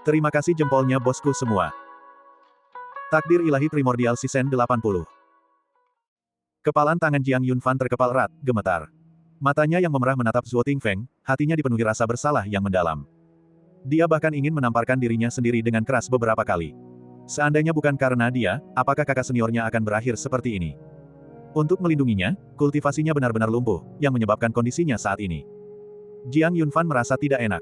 Terima kasih jempolnya bosku semua. Takdir ilahi primordial Season 80. Kepalan tangan Jiang Yunfan terkepal erat, gemetar. Matanya yang memerah menatap Zuo Tingfeng, hatinya dipenuhi rasa bersalah yang mendalam. Dia bahkan ingin menamparkan dirinya sendiri dengan keras beberapa kali. Seandainya bukan karena dia, apakah kakak seniornya akan berakhir seperti ini? Untuk melindunginya, kultivasinya benar-benar lumpuh, yang menyebabkan kondisinya saat ini. Jiang Yunfan merasa tidak enak.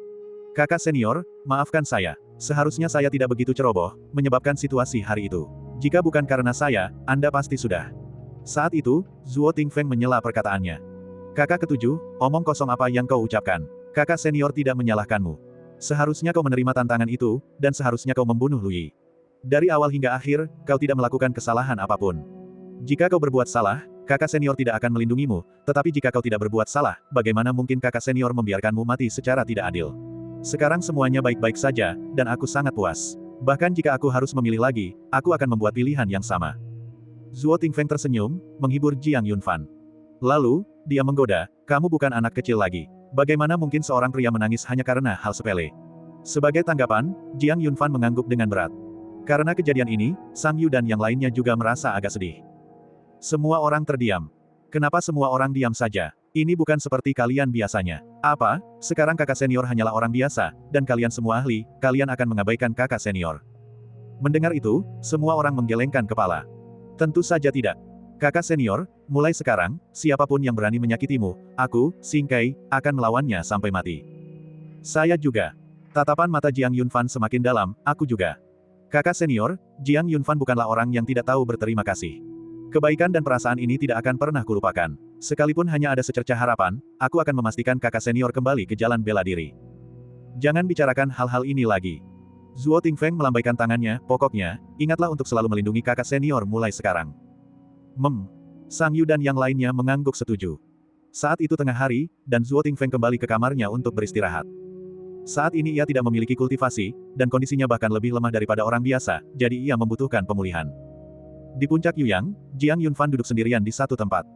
Kakak senior, maafkan saya. Seharusnya saya tidak begitu ceroboh, menyebabkan situasi hari itu. Jika bukan karena saya, Anda pasti sudah. Saat itu, Zuo Tingfeng menyela perkataannya. Kakak ketujuh, omong kosong apa yang kau ucapkan? Kakak senior tidak menyalahkanmu. Seharusnya kau menerima tantangan itu, dan seharusnya kau membunuh Lu Yi. Dari awal hingga akhir, kau tidak melakukan kesalahan apapun. Jika kau berbuat salah, kakak senior tidak akan melindungimu, tetapi jika kau tidak berbuat salah, bagaimana mungkin kakak senior membiarkanmu mati secara tidak adil? Sekarang semuanya baik-baik saja, dan aku sangat puas. Bahkan jika aku harus memilih lagi, aku akan membuat pilihan yang sama. Zuo Tingfeng tersenyum, menghibur Jiang Yunfan. Lalu, dia menggoda, kamu bukan anak kecil lagi. Bagaimana mungkin seorang pria menangis hanya karena hal sepele? Sebagai tanggapan, Jiang Yunfan mengangguk dengan berat. Karena kejadian ini, Sang Yu dan yang lainnya juga merasa agak sedih. Semua orang terdiam. Kenapa semua orang diam saja? Ini bukan seperti kalian biasanya. Apa? Sekarang kakak senior hanyalah orang biasa, dan kalian semua ahli, kalian akan mengabaikan kakak senior. Mendengar itu, semua orang menggelengkan kepala. Tentu saja tidak. Kakak senior, mulai sekarang, siapapun yang berani menyakitimu, aku, Xing Kai, akan melawannya sampai mati. Saya juga. Tatapan mata Jiang Yunfan semakin dalam, aku juga. Kakak senior, Jiang Yunfan bukanlah orang yang tidak tahu berterima kasih. Kebaikan dan perasaan ini tidak akan pernah kulupakan. Sekalipun hanya ada secercah harapan, aku akan memastikan kakak senior kembali ke jalan bela diri. Jangan bicarakan hal-hal ini lagi. Zuo Tingfeng melambaikan tangannya, pokoknya, ingatlah untuk selalu melindungi kakak senior mulai sekarang. Sang Yu dan yang lainnya mengangguk setuju. Saat itu tengah hari, dan Zuo Tingfeng kembali ke kamarnya untuk beristirahat. Saat ini ia tidak memiliki kultivasi, dan kondisinya bahkan lebih lemah daripada orang biasa, jadi ia membutuhkan pemulihan. Di puncak Yuyang, Jiang Yunfan duduk sendirian di satu tempat.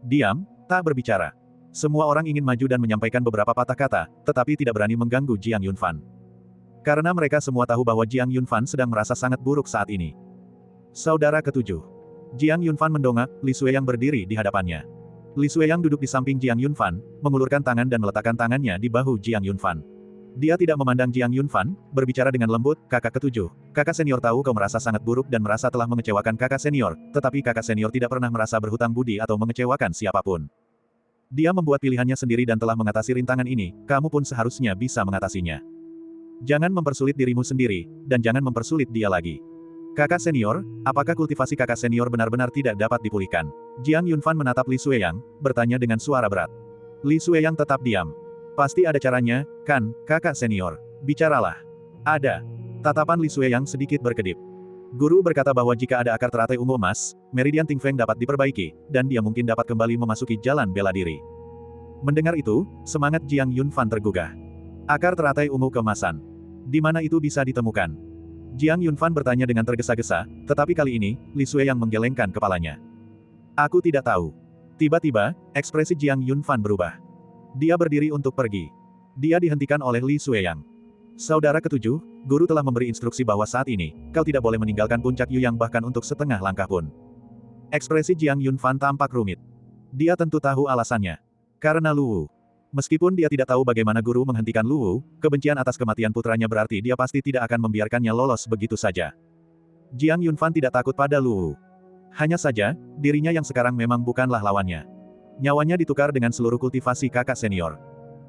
Diam, tak berbicara. Semua orang ingin maju dan menyampaikan beberapa patah kata, tetapi tidak berani mengganggu Jiang Yunfan. Karena mereka semua tahu bahwa Jiang Yunfan sedang merasa sangat buruk saat ini. Saudara ketujuh. Jiang Yunfan mendongak, Li Sueyang berdiri di hadapannya. Li Sueyang duduk di samping Jiang Yunfan, mengulurkan tangan dan meletakkan tangannya di bahu Jiang Yunfan. Dia tidak memandang Jiang Yunfan, berbicara dengan lembut, kakak ketujuh. Kakak senior tahu kau merasa sangat buruk dan merasa telah mengecewakan kakak senior, tetapi kakak senior tidak pernah merasa berhutang budi atau mengecewakan siapapun. Dia membuat pilihannya sendiri dan telah mengatasi rintangan ini, kamu pun seharusnya bisa mengatasinya. Jangan mempersulit dirimu sendiri, dan jangan mempersulit dia lagi. Kakak senior, apakah kultivasi kakak senior benar-benar tidak dapat dipulihkan? Jiang Yunfan menatap Li Sueyang, bertanya dengan suara berat. Li Sueyang tetap diam. Pasti ada caranya, kan, kakak senior. Bicaralah. Ada. Tatapan Li Sueyang sedikit berkedip. Guru berkata bahwa jika ada akar teratai ungu emas, meridian Tingfeng dapat diperbaiki, dan dia mungkin dapat kembali memasuki jalan bela diri. Mendengar itu, semangat Jiang Yunfan tergugah. Akar teratai ungu keemasan. Di mana itu bisa ditemukan? Jiang Yunfan bertanya dengan tergesa-gesa, tetapi kali ini, Li Sueyang menggelengkan kepalanya. Aku tidak tahu. Tiba-tiba, ekspresi Jiang Yunfan berubah. Dia berdiri untuk pergi. Dia dihentikan oleh Li Sueyang. Saudara ketujuh, guru telah memberi instruksi bahwa saat ini, kau tidak boleh meninggalkan puncak Yuyang bahkan untuk setengah langkah pun. Ekspresi Jiang Yunfan tampak rumit. Dia tentu tahu alasannya. Karena Lu Wu. Meskipun dia tidak tahu bagaimana guru menghentikan Lu Wu, kebencian atas kematian putranya berarti dia pasti tidak akan membiarkannya lolos begitu saja. Jiang Yunfan tidak takut pada Lu Wu. Hanya saja, dirinya yang sekarang memang bukanlah lawannya. Nyawanya ditukar dengan seluruh kultivasi kakak senior.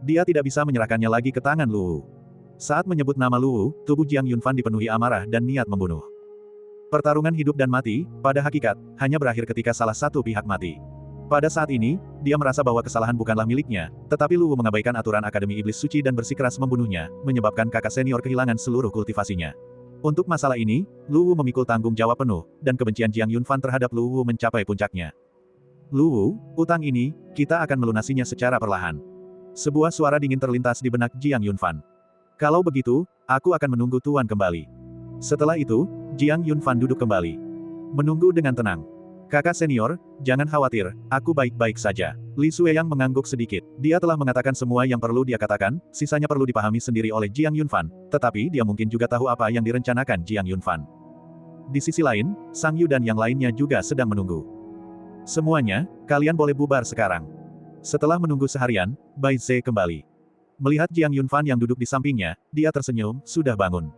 Dia tidak bisa menyerahkannya lagi ke tangan Lu Wu. Saat menyebut nama Lu Wu, tubuh Jiang Yunfan dipenuhi amarah dan niat membunuh. Pertarungan hidup dan mati, pada hakikat, hanya berakhir ketika salah satu pihak mati. Pada saat ini, dia merasa bahwa kesalahan bukanlah miliknya, tetapi Lu Wu mengabaikan aturan Akademi Iblis Suci dan bersikeras membunuhnya, menyebabkan kakak senior kehilangan seluruh kultivasinya. Untuk masalah ini, Lu Wu memikul tanggung jawab penuh, dan kebencian Jiang Yunfan terhadap Lu Wu mencapai puncaknya. Lu Wu, utang ini, kita akan melunasinya secara perlahan. Sebuah suara dingin terlintas di benak Jiang Yunfan. Kalau begitu, aku akan menunggu Tuan kembali. Setelah itu, Jiang Yunfan duduk kembali. Menunggu dengan tenang. Kakak senior, jangan khawatir, aku baik-baik saja. Li Xueyang mengangguk sedikit. Dia telah mengatakan semua yang perlu dia katakan, sisanya perlu dipahami sendiri oleh Jiang Yunfan, tetapi dia mungkin juga tahu apa yang direncanakan Jiang Yunfan. Di sisi lain, Sang Yu dan yang lainnya juga sedang menunggu. Semuanya, kalian boleh bubar sekarang. Setelah menunggu seharian, Bai Ze kembali. Melihat Jiang Yunfan yang duduk di sampingnya, dia tersenyum, sudah bangun.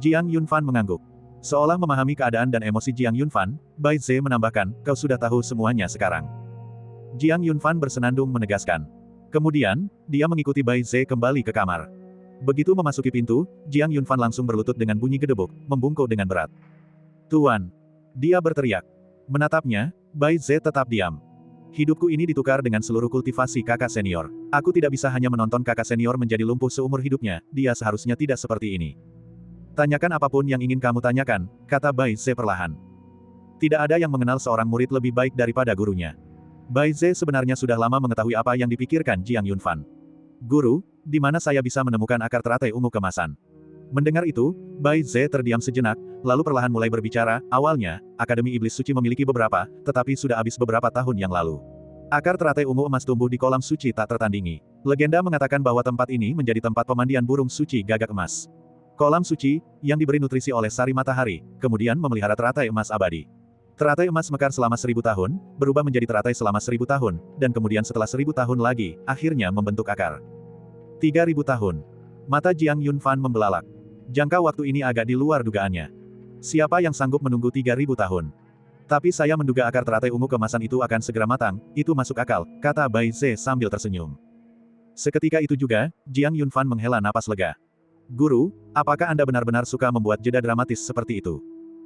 Jiang Yunfan mengangguk. Seolah memahami keadaan dan emosi Jiang Yunfan, Bai Ze menambahkan, kau sudah tahu semuanya sekarang. Jiang Yunfan bersenandung menegaskan. Kemudian, dia mengikuti Bai Ze kembali ke kamar. Begitu memasuki pintu, Jiang Yunfan langsung berlutut dengan bunyi gedebuk, membungkuk dengan berat. Tuan! Dia berteriak. Menatapnya, Bai Ze tetap diam. Hidupku ini ditukar dengan seluruh kultivasi kakak senior. Aku tidak bisa hanya menonton kakak senior menjadi lumpuh seumur hidupnya, dia seharusnya tidak seperti ini. Tanyakan apapun yang ingin kamu tanyakan, kata Bai Ze perlahan. Tidak ada yang mengenal seorang murid lebih baik daripada gurunya. Bai Ze sebenarnya sudah lama mengetahui apa yang dipikirkan Jiang Yunfan. Guru, di mana saya bisa menemukan akar teratai ungu kemasan? Mendengar itu, Bai Ze terdiam sejenak, lalu perlahan mulai berbicara. Awalnya, Akademi Iblis Suci memiliki beberapa, tetapi sudah habis beberapa tahun yang lalu. Akar teratai ungu emas tumbuh di kolam suci tak tertandingi. Legenda mengatakan bahwa tempat ini menjadi tempat pemandian burung suci gagak emas. Kolam suci, yang diberi nutrisi oleh sari matahari, kemudian memelihara teratai emas abadi. Teratai emas mekar selama 1000 tahun, berubah menjadi teratai selama 1000 tahun, dan kemudian setelah 1000 tahun lagi, akhirnya membentuk akar. 3000 tahun. Mata Jiang Yunfan membelalak. Jangka waktu ini agak di luar dugaannya. Siapa yang sanggup menunggu 3000 tahun? Tapi saya menduga akar teratai ungu kemasan itu akan segera matang, itu masuk akal, kata Bai Ze sambil tersenyum. Seketika itu juga, Jiang Yunfan menghela napas lega. Guru, apakah Anda benar-benar suka membuat jeda dramatis seperti itu?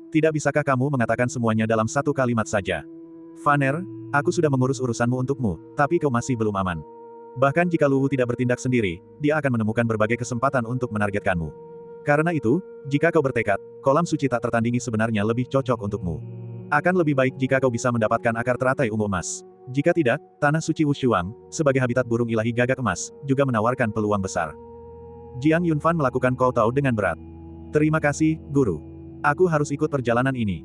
Tidak bisakah kamu mengatakan semuanya dalam satu kalimat saja? Vaner, aku sudah mengurus urusanmu untukmu, tapi kau masih belum aman. Bahkan jika Luwu tidak bertindak sendiri, dia akan menemukan berbagai kesempatan untuk menargetkanmu. Karena itu, jika kau bertekad, kolam suci tak tertandingi sebenarnya lebih cocok untukmu. Akan lebih baik jika kau bisa mendapatkan akar teratai ungu emas. Jika tidak, tanah suci Wushuang, sebagai habitat burung ilahi gagak emas, juga menawarkan peluang besar. Jiang Yunfan melakukan kowtow dengan berat. Terima kasih, Guru. Aku harus ikut perjalanan ini.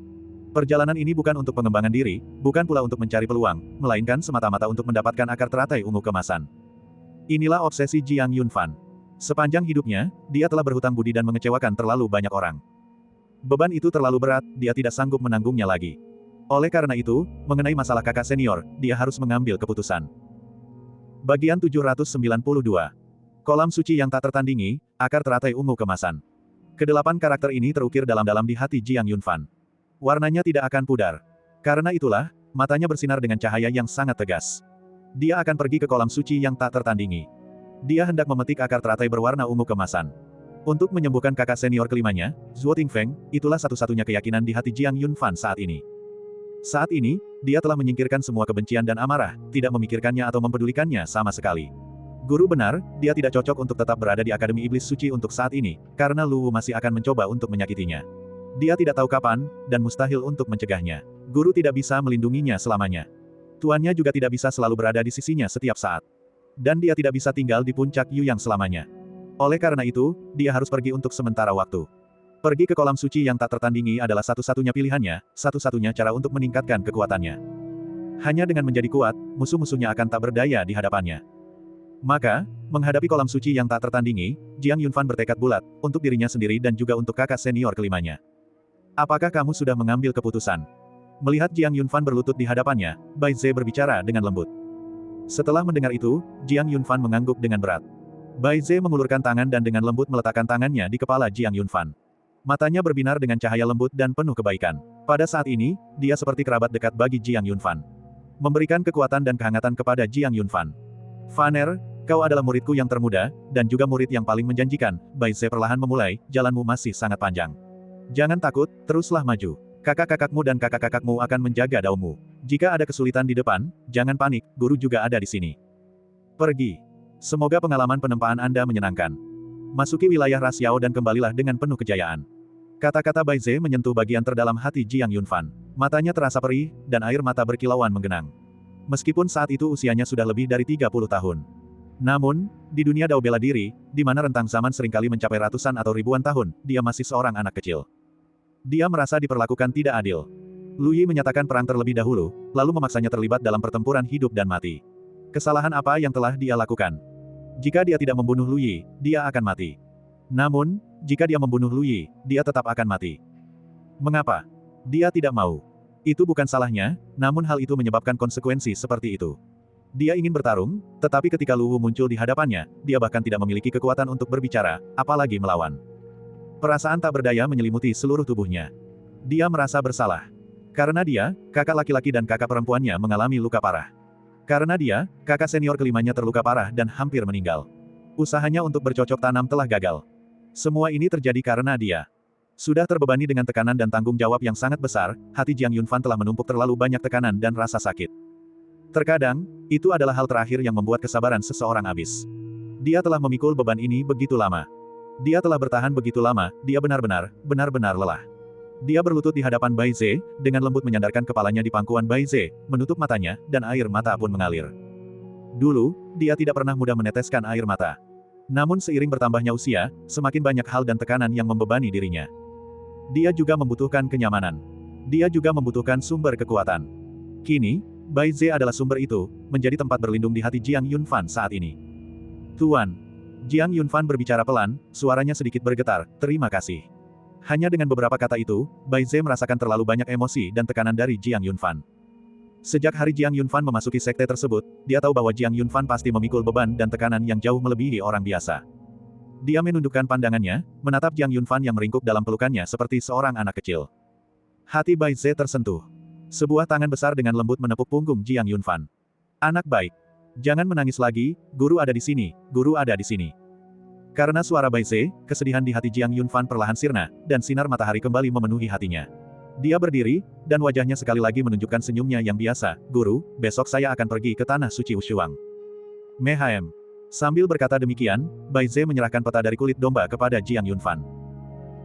Perjalanan ini bukan untuk pengembangan diri, bukan pula untuk mencari peluang, melainkan semata-mata untuk mendapatkan akar teratai ungu kemasan. Inilah obsesi Jiang Yunfan. Sepanjang hidupnya, dia telah berhutang budi dan mengecewakan terlalu banyak orang. Beban itu terlalu berat, dia tidak sanggup menanggungnya lagi. Oleh karena itu, mengenai masalah kakak senior, dia harus mengambil keputusan. Bagian 792. Kolam suci yang tak tertandingi, akar teratai ungu kemasan. Kedelapan karakter ini terukir dalam-dalam di hati Jiang Yunfan. Warnanya tidak akan pudar. Karena itulah, matanya bersinar dengan cahaya yang sangat tegas. Dia akan pergi ke kolam suci yang tak tertandingi. Dia hendak memetik akar teratai berwarna ungu kemasan. Untuk menyembuhkan kakak senior kelimanya, Zhuo Tingfeng, itulah satu-satunya keyakinan di hati Jiang Yunfan saat ini. Saat ini, dia telah menyingkirkan semua kebencian dan amarah, tidak memikirkannya atau mempedulikannya sama sekali. Guru benar, dia tidak cocok untuk tetap berada di Akademi Iblis Suci untuk saat ini, karena Luwu masih akan mencoba untuk menyakitinya. Dia tidak tahu kapan, dan mustahil untuk mencegahnya. Guru tidak bisa melindunginya selamanya. Tuannya juga tidak bisa selalu berada di sisinya setiap saat. Dan dia tidak bisa tinggal di puncak Yuyang selamanya. Oleh karena itu, dia harus pergi untuk sementara waktu. Pergi ke kolam suci yang tak tertandingi adalah satu-satunya pilihannya, satu-satunya cara untuk meningkatkan kekuatannya. Hanya dengan menjadi kuat, musuh-musuhnya akan tak berdaya di hadapannya. Maka, menghadapi kolam suci yang tak tertandingi, Jiang Yunfan bertekad bulat, untuk dirinya sendiri dan juga untuk kakak senior kelimanya. Apakah kamu sudah mengambil keputusan? Melihat Jiang Yunfan berlutut di hadapannya, Bai Ze berbicara dengan lembut. Setelah mendengar itu, Jiang Yunfan mengangguk dengan berat. Bai Ze mengulurkan tangan dan dengan lembut meletakkan tangannya di kepala Jiang Yunfan. Matanya berbinar dengan cahaya lembut dan penuh kebaikan. Pada saat ini, dia seperti kerabat dekat bagi Jiang Yunfan. Memberikan kekuatan dan kehangatan kepada Jiang Yunfan. Vaner, kau adalah muridku yang termuda, dan juga murid yang paling menjanjikan. Bai Ze perlahan memulai, jalanmu masih sangat panjang. Jangan takut, teruslah maju. Kakak-kakakmu dan kakak-kakakmu akan menjaga daunmu. Jika ada kesulitan di depan, jangan panik, guru juga ada di sini. Pergi. Semoga pengalaman penempaan Anda menyenangkan. Masuki wilayah Raxiao dan kembalilah dengan penuh kejayaan. Kata-kata Bai Ze menyentuh bagian terdalam hati Jiang Yunfan. Matanya terasa perih, dan air mata berkilauan menggenang. Meskipun saat itu usianya sudah lebih dari 30 tahun. Namun, di dunia dao bela diri, di mana rentang zaman seringkali mencapai ratusan atau ribuan tahun, dia masih seorang anak kecil. Dia merasa diperlakukan tidak adil. Lu Yi menyatakan perang terlebih dahulu, lalu memaksanya terlibat dalam pertempuran hidup dan mati. Kesalahan apa yang telah dia lakukan? Jika dia tidak membunuh Lu Yi, dia akan mati. Namun, jika dia membunuh Lu Yi, dia tetap akan mati. Mengapa? Dia tidak mau. Itu bukan salahnya, namun hal itu menyebabkan konsekuensi seperti itu. Dia ingin bertarung, tetapi ketika Lu Wu muncul di hadapannya, dia bahkan tidak memiliki kekuatan untuk berbicara, apalagi melawan. Perasaan tak berdaya menyelimuti seluruh tubuhnya. Dia merasa bersalah. Karena dia, kakak laki-laki dan kakak perempuannya mengalami luka parah. Karena dia, kakak senior kelimanya terluka parah dan hampir meninggal. Usahanya untuk bercocok tanam telah gagal. Semua ini terjadi karena dia. Sudah terbebani dengan tekanan dan tanggung jawab yang sangat besar, hati Jiang Yunfan telah menumpuk terlalu banyak tekanan dan rasa sakit. Terkadang, itu adalah hal terakhir yang membuat kesabaran seseorang habis. Dia telah memikul beban ini begitu lama. Dia telah bertahan begitu lama, dia benar-benar lelah. Dia berlutut di hadapan Bai Ze, dengan lembut menyandarkan kepalanya di pangkuan Bai Ze, menutup matanya, dan air mata pun mengalir. Dulu, dia tidak pernah mudah meneteskan air mata. Namun seiring bertambahnya usia, semakin banyak hal dan tekanan yang membebani dirinya. Dia juga membutuhkan kenyamanan. Dia juga membutuhkan sumber kekuatan. Kini, Bai Ze adalah sumber itu, menjadi tempat berlindung di hati Jiang Yunfan saat ini. Tuan. Jiang Yunfan berbicara pelan, suaranya sedikit bergetar, terima kasih. Hanya dengan beberapa kata itu, Bai Ze merasakan terlalu banyak emosi dan tekanan dari Jiang Yunfan. Sejak hari Jiang Yunfan memasuki sekte tersebut, dia tahu bahwa Jiang Yunfan pasti memikul beban dan tekanan yang jauh melebihi orang biasa. Dia menundukkan pandangannya, menatap Jiang Yunfan yang meringkuk dalam pelukannya seperti seorang anak kecil. Hati Bai Ze tersentuh. Sebuah tangan besar dengan lembut menepuk punggung Jiang Yunfan. Anak baik. Jangan menangis lagi, guru ada di sini, guru ada di sini. Karena suara Bai Ze, kesedihan di hati Jiang Yunfan perlahan sirna, dan sinar matahari kembali memenuhi hatinya. Dia berdiri, dan wajahnya sekali lagi menunjukkan senyumnya yang biasa, guru, besok saya akan pergi ke tanah suci Wushuang. Mehem. Sambil berkata demikian, Bai Ze menyerahkan peta dari kulit domba kepada Jiang Yunfan.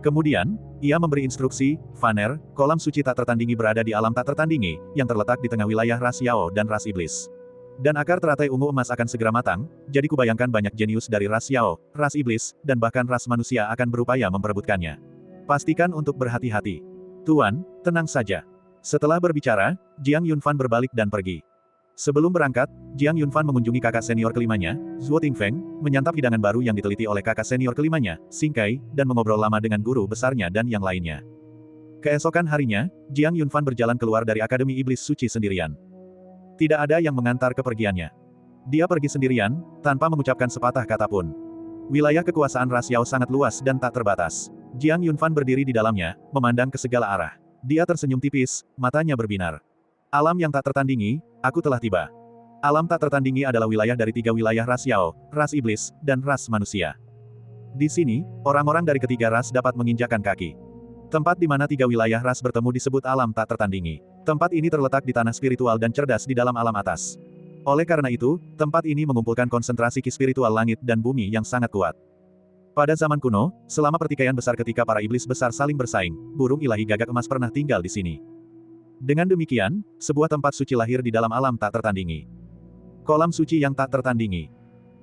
Kemudian, ia memberi instruksi, Vaner, kolam suci tak tertandingi berada di alam tak tertandingi, yang terletak di tengah wilayah ras Yao dan ras Iblis. Dan akar teratai ungu emas akan segera matang, jadi kubayangkan banyak jenius dari ras Yao, ras Iblis, dan bahkan ras manusia akan berupaya memperebutkannya. Pastikan untuk berhati-hati. Tuan, tenang saja. Setelah berbicara, Jiang Yunfan berbalik dan pergi. Sebelum berangkat, Jiang Yunfan mengunjungi kakak senior kelimanya, Zhuo Tingfeng, menyantap hidangan baru yang diteliti oleh kakak senior kelimanya, Xing Kai, dan mengobrol lama dengan guru besarnya dan yang lainnya. Keesokan harinya, Jiang Yunfan berjalan keluar dari Akademi Iblis Suci sendirian. Tidak ada yang mengantar kepergiannya. Dia pergi sendirian, tanpa mengucapkan sepatah kata pun. Wilayah kekuasaan ras Yao sangat luas dan tak terbatas. Jiang Yunfan berdiri di dalamnya, memandang ke segala arah. Dia tersenyum tipis, matanya berbinar. Alam yang tak tertandingi, aku telah tiba. Alam tak tertandingi adalah wilayah dari 3 wilayah ras Yao, ras Iblis, dan ras manusia. Di sini, orang-orang dari ketiga ras dapat menginjakkan kaki. Tempat di mana 3 wilayah ras bertemu disebut alam tak tertandingi. Tempat ini terletak di tanah spiritual dan cerdas di dalam alam atas. Oleh karena itu, tempat ini mengumpulkan konsentrasi ki spiritual langit dan bumi yang sangat kuat. Pada zaman kuno, selama pertikaian besar ketika para iblis besar saling bersaing, burung ilahi gagak emas pernah tinggal di sini. Dengan demikian, sebuah tempat suci lahir di dalam alam tak tertandingi. Kolam suci yang tak tertandingi.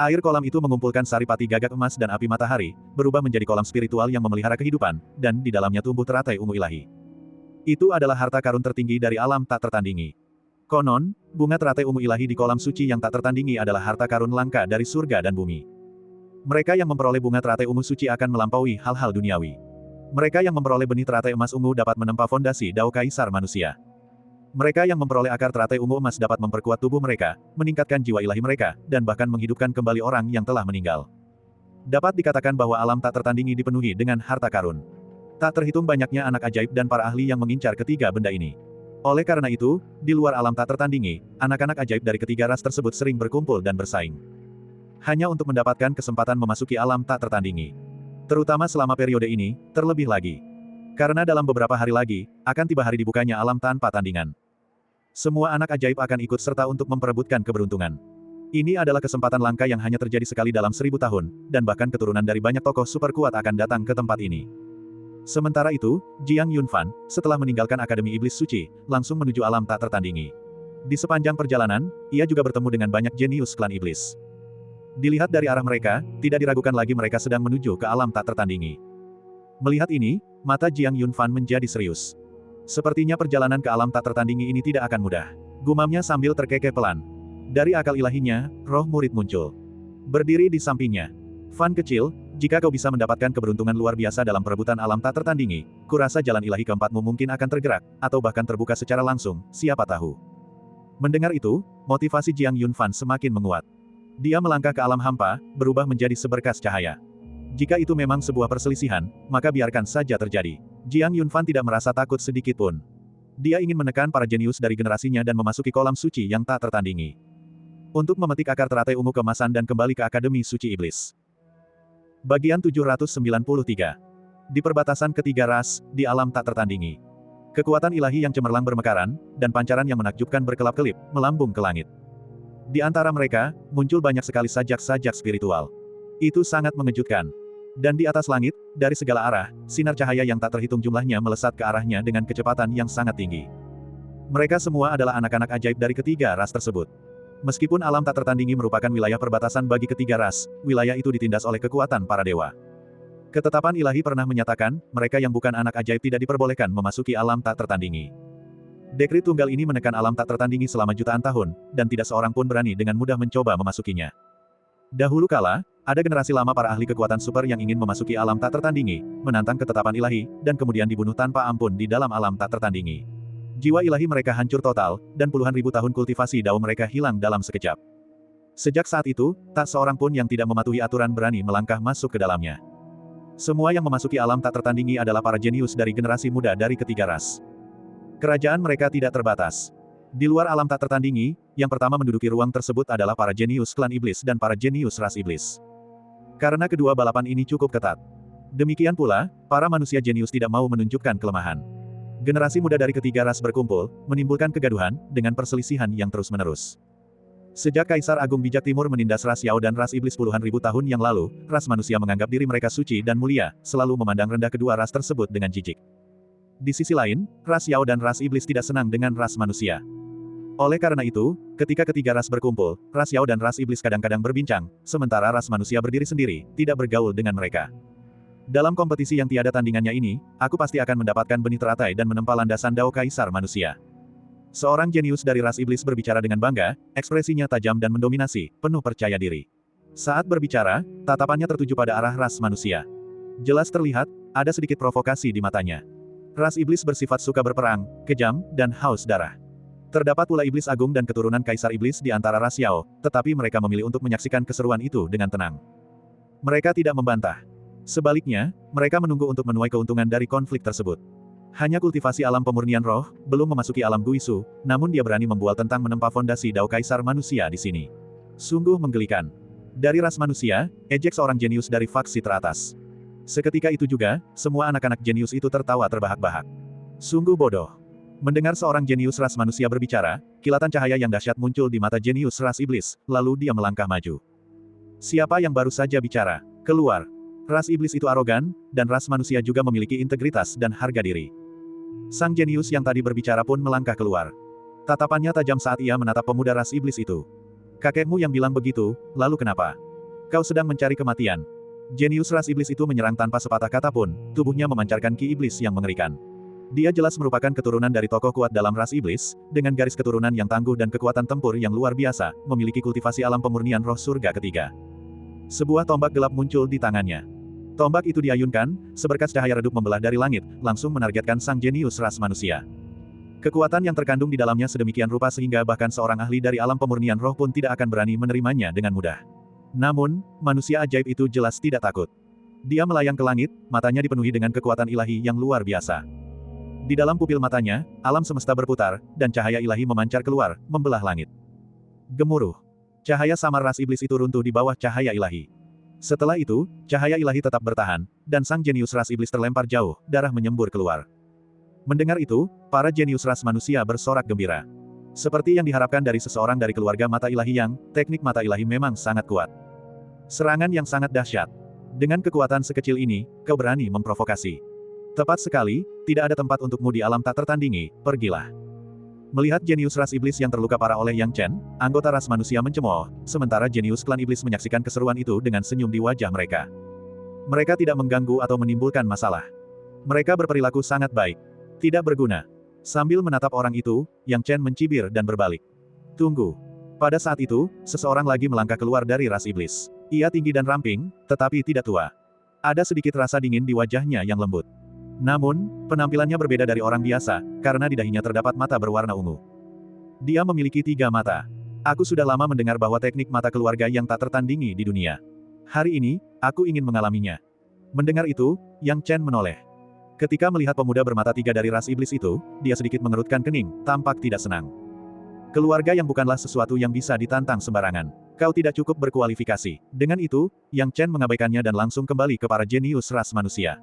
Air kolam itu mengumpulkan saripati gagak emas dan api matahari, berubah menjadi kolam spiritual yang memelihara kehidupan, dan di dalamnya tumbuh teratai ungu ilahi. Itu adalah harta karun tertinggi dari alam tak tertandingi. Konon, bunga teratai ungu ilahi di kolam suci yang tak tertandingi adalah harta karun langka dari surga dan bumi. Mereka yang memperoleh bunga teratai ungu suci akan melampaui hal-hal duniawi. Mereka yang memperoleh benih teratai emas ungu dapat menempa fondasi Dao Kaisar manusia. Mereka yang memperoleh akar teratai ungu emas dapat memperkuat tubuh mereka, meningkatkan jiwa ilahi mereka, dan bahkan menghidupkan kembali orang yang telah meninggal. Dapat dikatakan bahwa alam tak tertandingi dipenuhi dengan harta karun. Tak terhitung banyaknya anak ajaib dan para ahli yang mengincar ketiga benda ini. Oleh karena itu, di luar alam tak tertandingi, anak-anak ajaib dari ketiga ras tersebut sering berkumpul dan bersaing. Hanya untuk mendapatkan kesempatan memasuki alam tak tertandingi. Terutama selama periode ini, terlebih lagi. Karena dalam beberapa hari lagi, akan tiba hari dibukanya alam tanpa tandingan. Semua anak ajaib akan ikut serta untuk memperebutkan keberuntungan. Ini adalah kesempatan langka yang hanya terjadi sekali dalam 1000 tahun, dan bahkan keturunan dari banyak tokoh super kuat akan datang ke tempat ini. Sementara itu, Jiang Yunfan, setelah meninggalkan Akademi Iblis Suci, langsung menuju alam tak tertandingi. Di sepanjang perjalanan, ia juga bertemu dengan banyak jenius klan iblis. Dilihat dari arah mereka, tidak diragukan lagi mereka sedang menuju ke alam tak tertandingi. Melihat ini, mata Jiang Yunfan menjadi serius. Sepertinya perjalanan ke alam tak tertandingi ini tidak akan mudah. Gumamnya sambil terkekeh pelan. Dari akal ilahinya, roh murid muncul. Berdiri di sampingnya. Fan kecil, jika kau bisa mendapatkan keberuntungan luar biasa dalam perebutan alam tak tertandingi, kurasa jalan ilahi keempatmu mungkin akan tergerak, atau bahkan terbuka secara langsung, siapa tahu. Mendengar itu, motivasi Jiang Yunfan semakin menguat. Dia melangkah ke alam hampa, berubah menjadi seberkas cahaya. Jika itu memang sebuah perselisihan, maka biarkan saja terjadi. Jiang Yunfan tidak merasa takut sedikit pun. Dia ingin menekan para jenius dari generasinya dan memasuki kolam suci yang tak tertandingi. Untuk memetik akar teratai ungu keemasan dan kembali ke Akademi Suci Iblis. Bagian 793. Di perbatasan ketiga ras, di alam tak tertandingi. Kekuatan ilahi yang cemerlang bermekaran, dan pancaran yang menakjubkan berkelap-kelip, melambung ke langit. Di antara mereka, muncul banyak sekali sajak-sajak spiritual. Itu sangat mengejutkan. Dan di atas langit, dari segala arah, sinar cahaya yang tak terhitung jumlahnya melesat ke arahnya dengan kecepatan yang sangat tinggi. Mereka semua adalah anak-anak ajaib dari ketiga ras tersebut. Meskipun alam tak tertandingi merupakan wilayah perbatasan bagi ketiga ras, wilayah itu ditindas oleh kekuatan para dewa. Ketetapan ilahi pernah menyatakan, mereka yang bukan anak ajaib tidak diperbolehkan memasuki alam tak tertandingi. Dekrit tunggal ini menekan alam tak tertandingi selama jutaan tahun, dan tidak seorang pun berani dengan mudah mencoba memasukinya. Dahulu kala, ada generasi lama para ahli kekuatan super yang ingin memasuki alam tak tertandingi, menantang ketetapan ilahi, dan kemudian dibunuh tanpa ampun di dalam alam tak tertandingi. Jiwa ilahi mereka hancur total, dan puluhan ribu tahun kultivasi dao mereka hilang dalam sekejap. Sejak saat itu, tak seorang pun yang tidak mematuhi aturan berani melangkah masuk ke dalamnya. Semua yang memasuki alam tak tertandingi adalah para jenius dari generasi muda dari ketiga ras. Kerajaan mereka tidak terbatas. Di luar alam tak tertandingi, yang pertama menduduki ruang tersebut adalah para jenius klan iblis dan para jenius ras iblis. Karena kedua balapan ini cukup ketat. Demikian pula, para manusia jenius tidak mau menunjukkan kelemahan. Generasi muda dari ketiga ras berkumpul, menimbulkan kegaduhan, dengan perselisihan yang terus-menerus. Sejak Kaisar Agung Bijak Timur menindas ras Yao dan ras iblis puluhan ribu tahun yang lalu, ras manusia menganggap diri mereka suci dan mulia, selalu memandang rendah kedua ras tersebut dengan jijik. Di sisi lain, ras Yao dan ras iblis tidak senang dengan ras manusia. Oleh karena itu, ketika ketiga ras berkumpul, ras Yao dan ras iblis kadang-kadang berbincang, sementara ras manusia berdiri sendiri, tidak bergaul dengan mereka. Dalam kompetisi yang tiada tandingannya ini, aku pasti akan mendapatkan benih teratai dan menempa landasan Dao Kaisar manusia. Seorang jenius dari ras iblis berbicara dengan bangga, ekspresinya tajam dan mendominasi, penuh percaya diri. Saat berbicara, tatapannya tertuju pada arah ras manusia. Jelas terlihat, ada sedikit provokasi di matanya. Ras iblis bersifat suka berperang, kejam, dan haus darah. Terdapat pula iblis agung dan keturunan Kaisar Iblis di antara ras Yao, tetapi mereka memilih untuk menyaksikan keseruan itu dengan tenang. Mereka tidak membantah. Sebaliknya, mereka menunggu untuk menuai keuntungan dari konflik tersebut. Hanya kultivasi alam pemurnian roh, belum memasuki alam Guisu, namun dia berani membual tentang menempa fondasi Dao Kaisar manusia di sini. Sungguh menggelikan. Dari ras manusia, ejek seorang jenius dari faksi teratas. Seketika itu juga, semua anak-anak jenius itu tertawa terbahak-bahak. Sungguh bodoh. Mendengar seorang jenius ras manusia berbicara, kilatan cahaya yang dahsyat muncul di mata jenius ras iblis, lalu dia melangkah maju. Siapa yang baru saja bicara? Keluar. Ras iblis itu arogan, dan ras manusia juga memiliki integritas dan harga diri. Sang jenius yang tadi berbicara pun melangkah keluar. Tatapannya tajam saat ia menatap pemuda ras iblis itu. Kakekmu yang bilang begitu, lalu kenapa? Kau sedang mencari kematian. Jenius ras iblis itu menyerang tanpa sepatah kata pun, tubuhnya memancarkan ki iblis yang mengerikan. Dia jelas merupakan keturunan dari tokoh kuat dalam ras iblis, dengan garis keturunan yang tangguh dan kekuatan tempur yang luar biasa, memiliki kultivasi alam pemurnian roh surga ketiga. Sebuah tombak gelap muncul di tangannya. Tombak itu diayunkan, seberkas cahaya redup membelah dari langit, langsung menargetkan sang jenius ras manusia. Kekuatan yang terkandung di dalamnya sedemikian rupa sehingga bahkan seorang ahli dari alam pemurnian roh pun tidak akan berani menerimanya dengan mudah. Namun, manusia ajaib itu jelas tidak takut. Dia melayang ke langit, matanya dipenuhi dengan kekuatan ilahi yang luar biasa. Di dalam pupil matanya, alam semesta berputar, dan cahaya ilahi memancar keluar, membelah langit. Gemuruh. Cahaya samar ras iblis itu runtuh di bawah cahaya ilahi. Setelah itu, cahaya ilahi tetap bertahan, dan sang jenius ras iblis terlempar jauh, darah menyembur keluar. Mendengar itu, para jenius ras manusia bersorak gembira. Seperti yang diharapkan dari seseorang dari keluarga mata ilahi yang, teknik mata ilahi memang sangat kuat. Serangan yang sangat dahsyat. Dengan kekuatan sekecil ini, kau berani memprovokasi. Tepat sekali, tidak ada tempat untukmu di alam tak tertandingi, pergilah. Melihat jenius ras iblis yang terluka parah oleh Yang Chen, anggota ras manusia mencemooh, sementara jenius klan iblis menyaksikan keseruan itu dengan senyum di wajah mereka. Mereka tidak mengganggu atau menimbulkan masalah. Mereka berperilaku sangat baik. Tidak berguna. Sambil menatap orang itu, Yang Chen mencibir dan berbalik. Tunggu. Pada saat itu, seseorang lagi melangkah keluar dari ras iblis. Ia tinggi dan ramping, tetapi tidak tua. Ada sedikit rasa dingin di wajahnya yang lembut. Namun, penampilannya berbeda dari orang biasa, karena di dahinya terdapat mata berwarna ungu. Dia memiliki 3 mata. Aku sudah lama mendengar bahwa teknik mata keluarga yang tak tertandingi di dunia. Hari ini, aku ingin mengalaminya. Mendengar itu, Yang Chen menoleh. Ketika melihat pemuda bermata 3 dari ras iblis itu, dia sedikit mengerutkan kening, tampak tidak senang. Keluarga yang bukanlah sesuatu yang bisa ditantang sembarangan. Kau tidak cukup berkualifikasi. Dengan itu, Yang Chen mengabaikannya dan langsung kembali ke para jenius ras manusia.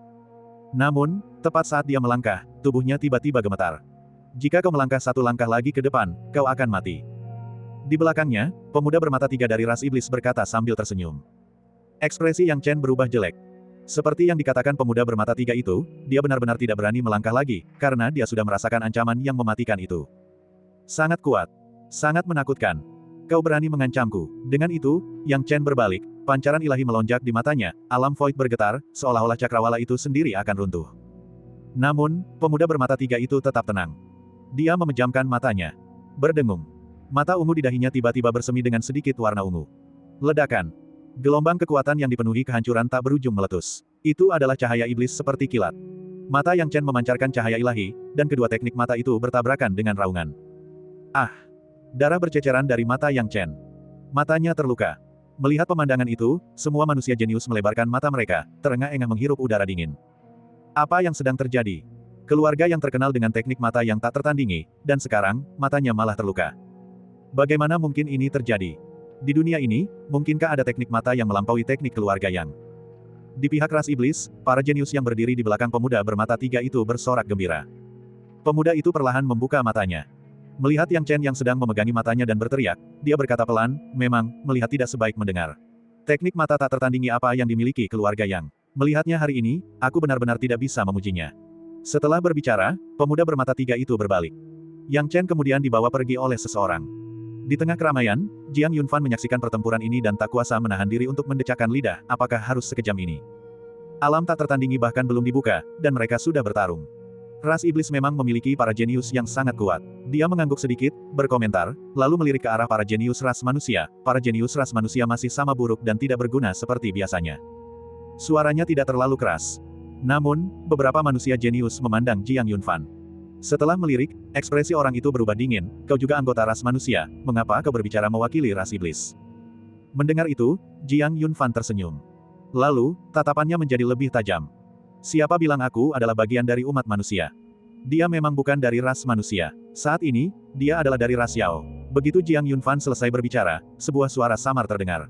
Namun, tepat saat dia melangkah, tubuhnya tiba-tiba gemetar. Jika kau melangkah 1 langkah lagi ke depan, kau akan mati. Di belakangnya, pemuda bermata 3 dari ras iblis berkata sambil tersenyum. Ekspresi Yang Chen berubah jelek. Seperti yang dikatakan pemuda bermata 3 itu, dia benar-benar tidak berani melangkah lagi, karena dia sudah merasakan ancaman yang mematikan itu. Sangat kuat. Sangat menakutkan. Kau berani mengancamku. Dengan itu, Yang Chen berbalik, pancaran ilahi melonjak di matanya, alam void bergetar, seolah-olah cakrawala itu sendiri akan runtuh. Namun, pemuda bermata 3 itu tetap tenang. Dia memejamkan matanya. Berdengung. Mata ungu di dahinya tiba-tiba bersemi dengan sedikit warna ungu. Ledakan. Gelombang kekuatan yang dipenuhi kehancuran tak berujung meletus. Itu adalah cahaya iblis seperti kilat. Mata Yang Chen memancarkan cahaya ilahi, dan kedua teknik mata itu bertabrakan dengan raungan. Ah! Darah berceceran dari mata Yang Chen. Matanya terluka. Melihat pemandangan itu, semua manusia jenius melebarkan mata mereka, terengah-engah menghirup udara dingin. Apa yang sedang terjadi? Keluarga yang terkenal dengan teknik mata yang tak tertandingi, dan sekarang, matanya malah terluka. Bagaimana mungkin ini terjadi? Di dunia ini, mungkinkah ada teknik mata yang melampaui teknik keluarga Yang? Di pihak ras iblis, para jenius yang berdiri di belakang pemuda bermata 3 itu bersorak gembira. Pemuda itu perlahan membuka matanya. Melihat Yang Chen yang sedang memegangi matanya dan berteriak, dia berkata pelan, memang, melihat tidak sebaik mendengar. Teknik mata tak tertandingi apa yang dimiliki keluarga Yang. Melihatnya hari ini, aku benar-benar tidak bisa memujinya. Setelah berbicara, pemuda bermata 3 itu berbalik. Yang Chen kemudian dibawa pergi oleh seseorang. Di tengah keramaian, Jiang Yunfan menyaksikan pertempuran ini dan tak kuasa menahan diri untuk mendecakkan lidah, apakah harus sekejam ini? Alam tak tertandingi bahkan belum dibuka, dan mereka sudah bertarung. Ras iblis memang memiliki para jenius yang sangat kuat. Dia mengangguk sedikit, berkomentar, lalu melirik ke arah para jenius ras manusia. Para jenius ras manusia masih sama buruk dan tidak berguna seperti biasanya. Suaranya tidak terlalu keras. Namun, beberapa manusia jenius memandang Jiang Yunfan. Setelah melirik, ekspresi orang itu berubah dingin, kau juga anggota ras manusia, mengapa kau berbicara mewakili ras iblis? Mendengar itu, Jiang Yunfan tersenyum. Lalu, tatapannya menjadi lebih tajam. Siapa bilang aku adalah bagian dari umat manusia? Dia memang bukan dari ras manusia. Saat ini, dia adalah dari ras Yao. Begitu Jiang Yunfan selesai berbicara, sebuah suara samar terdengar.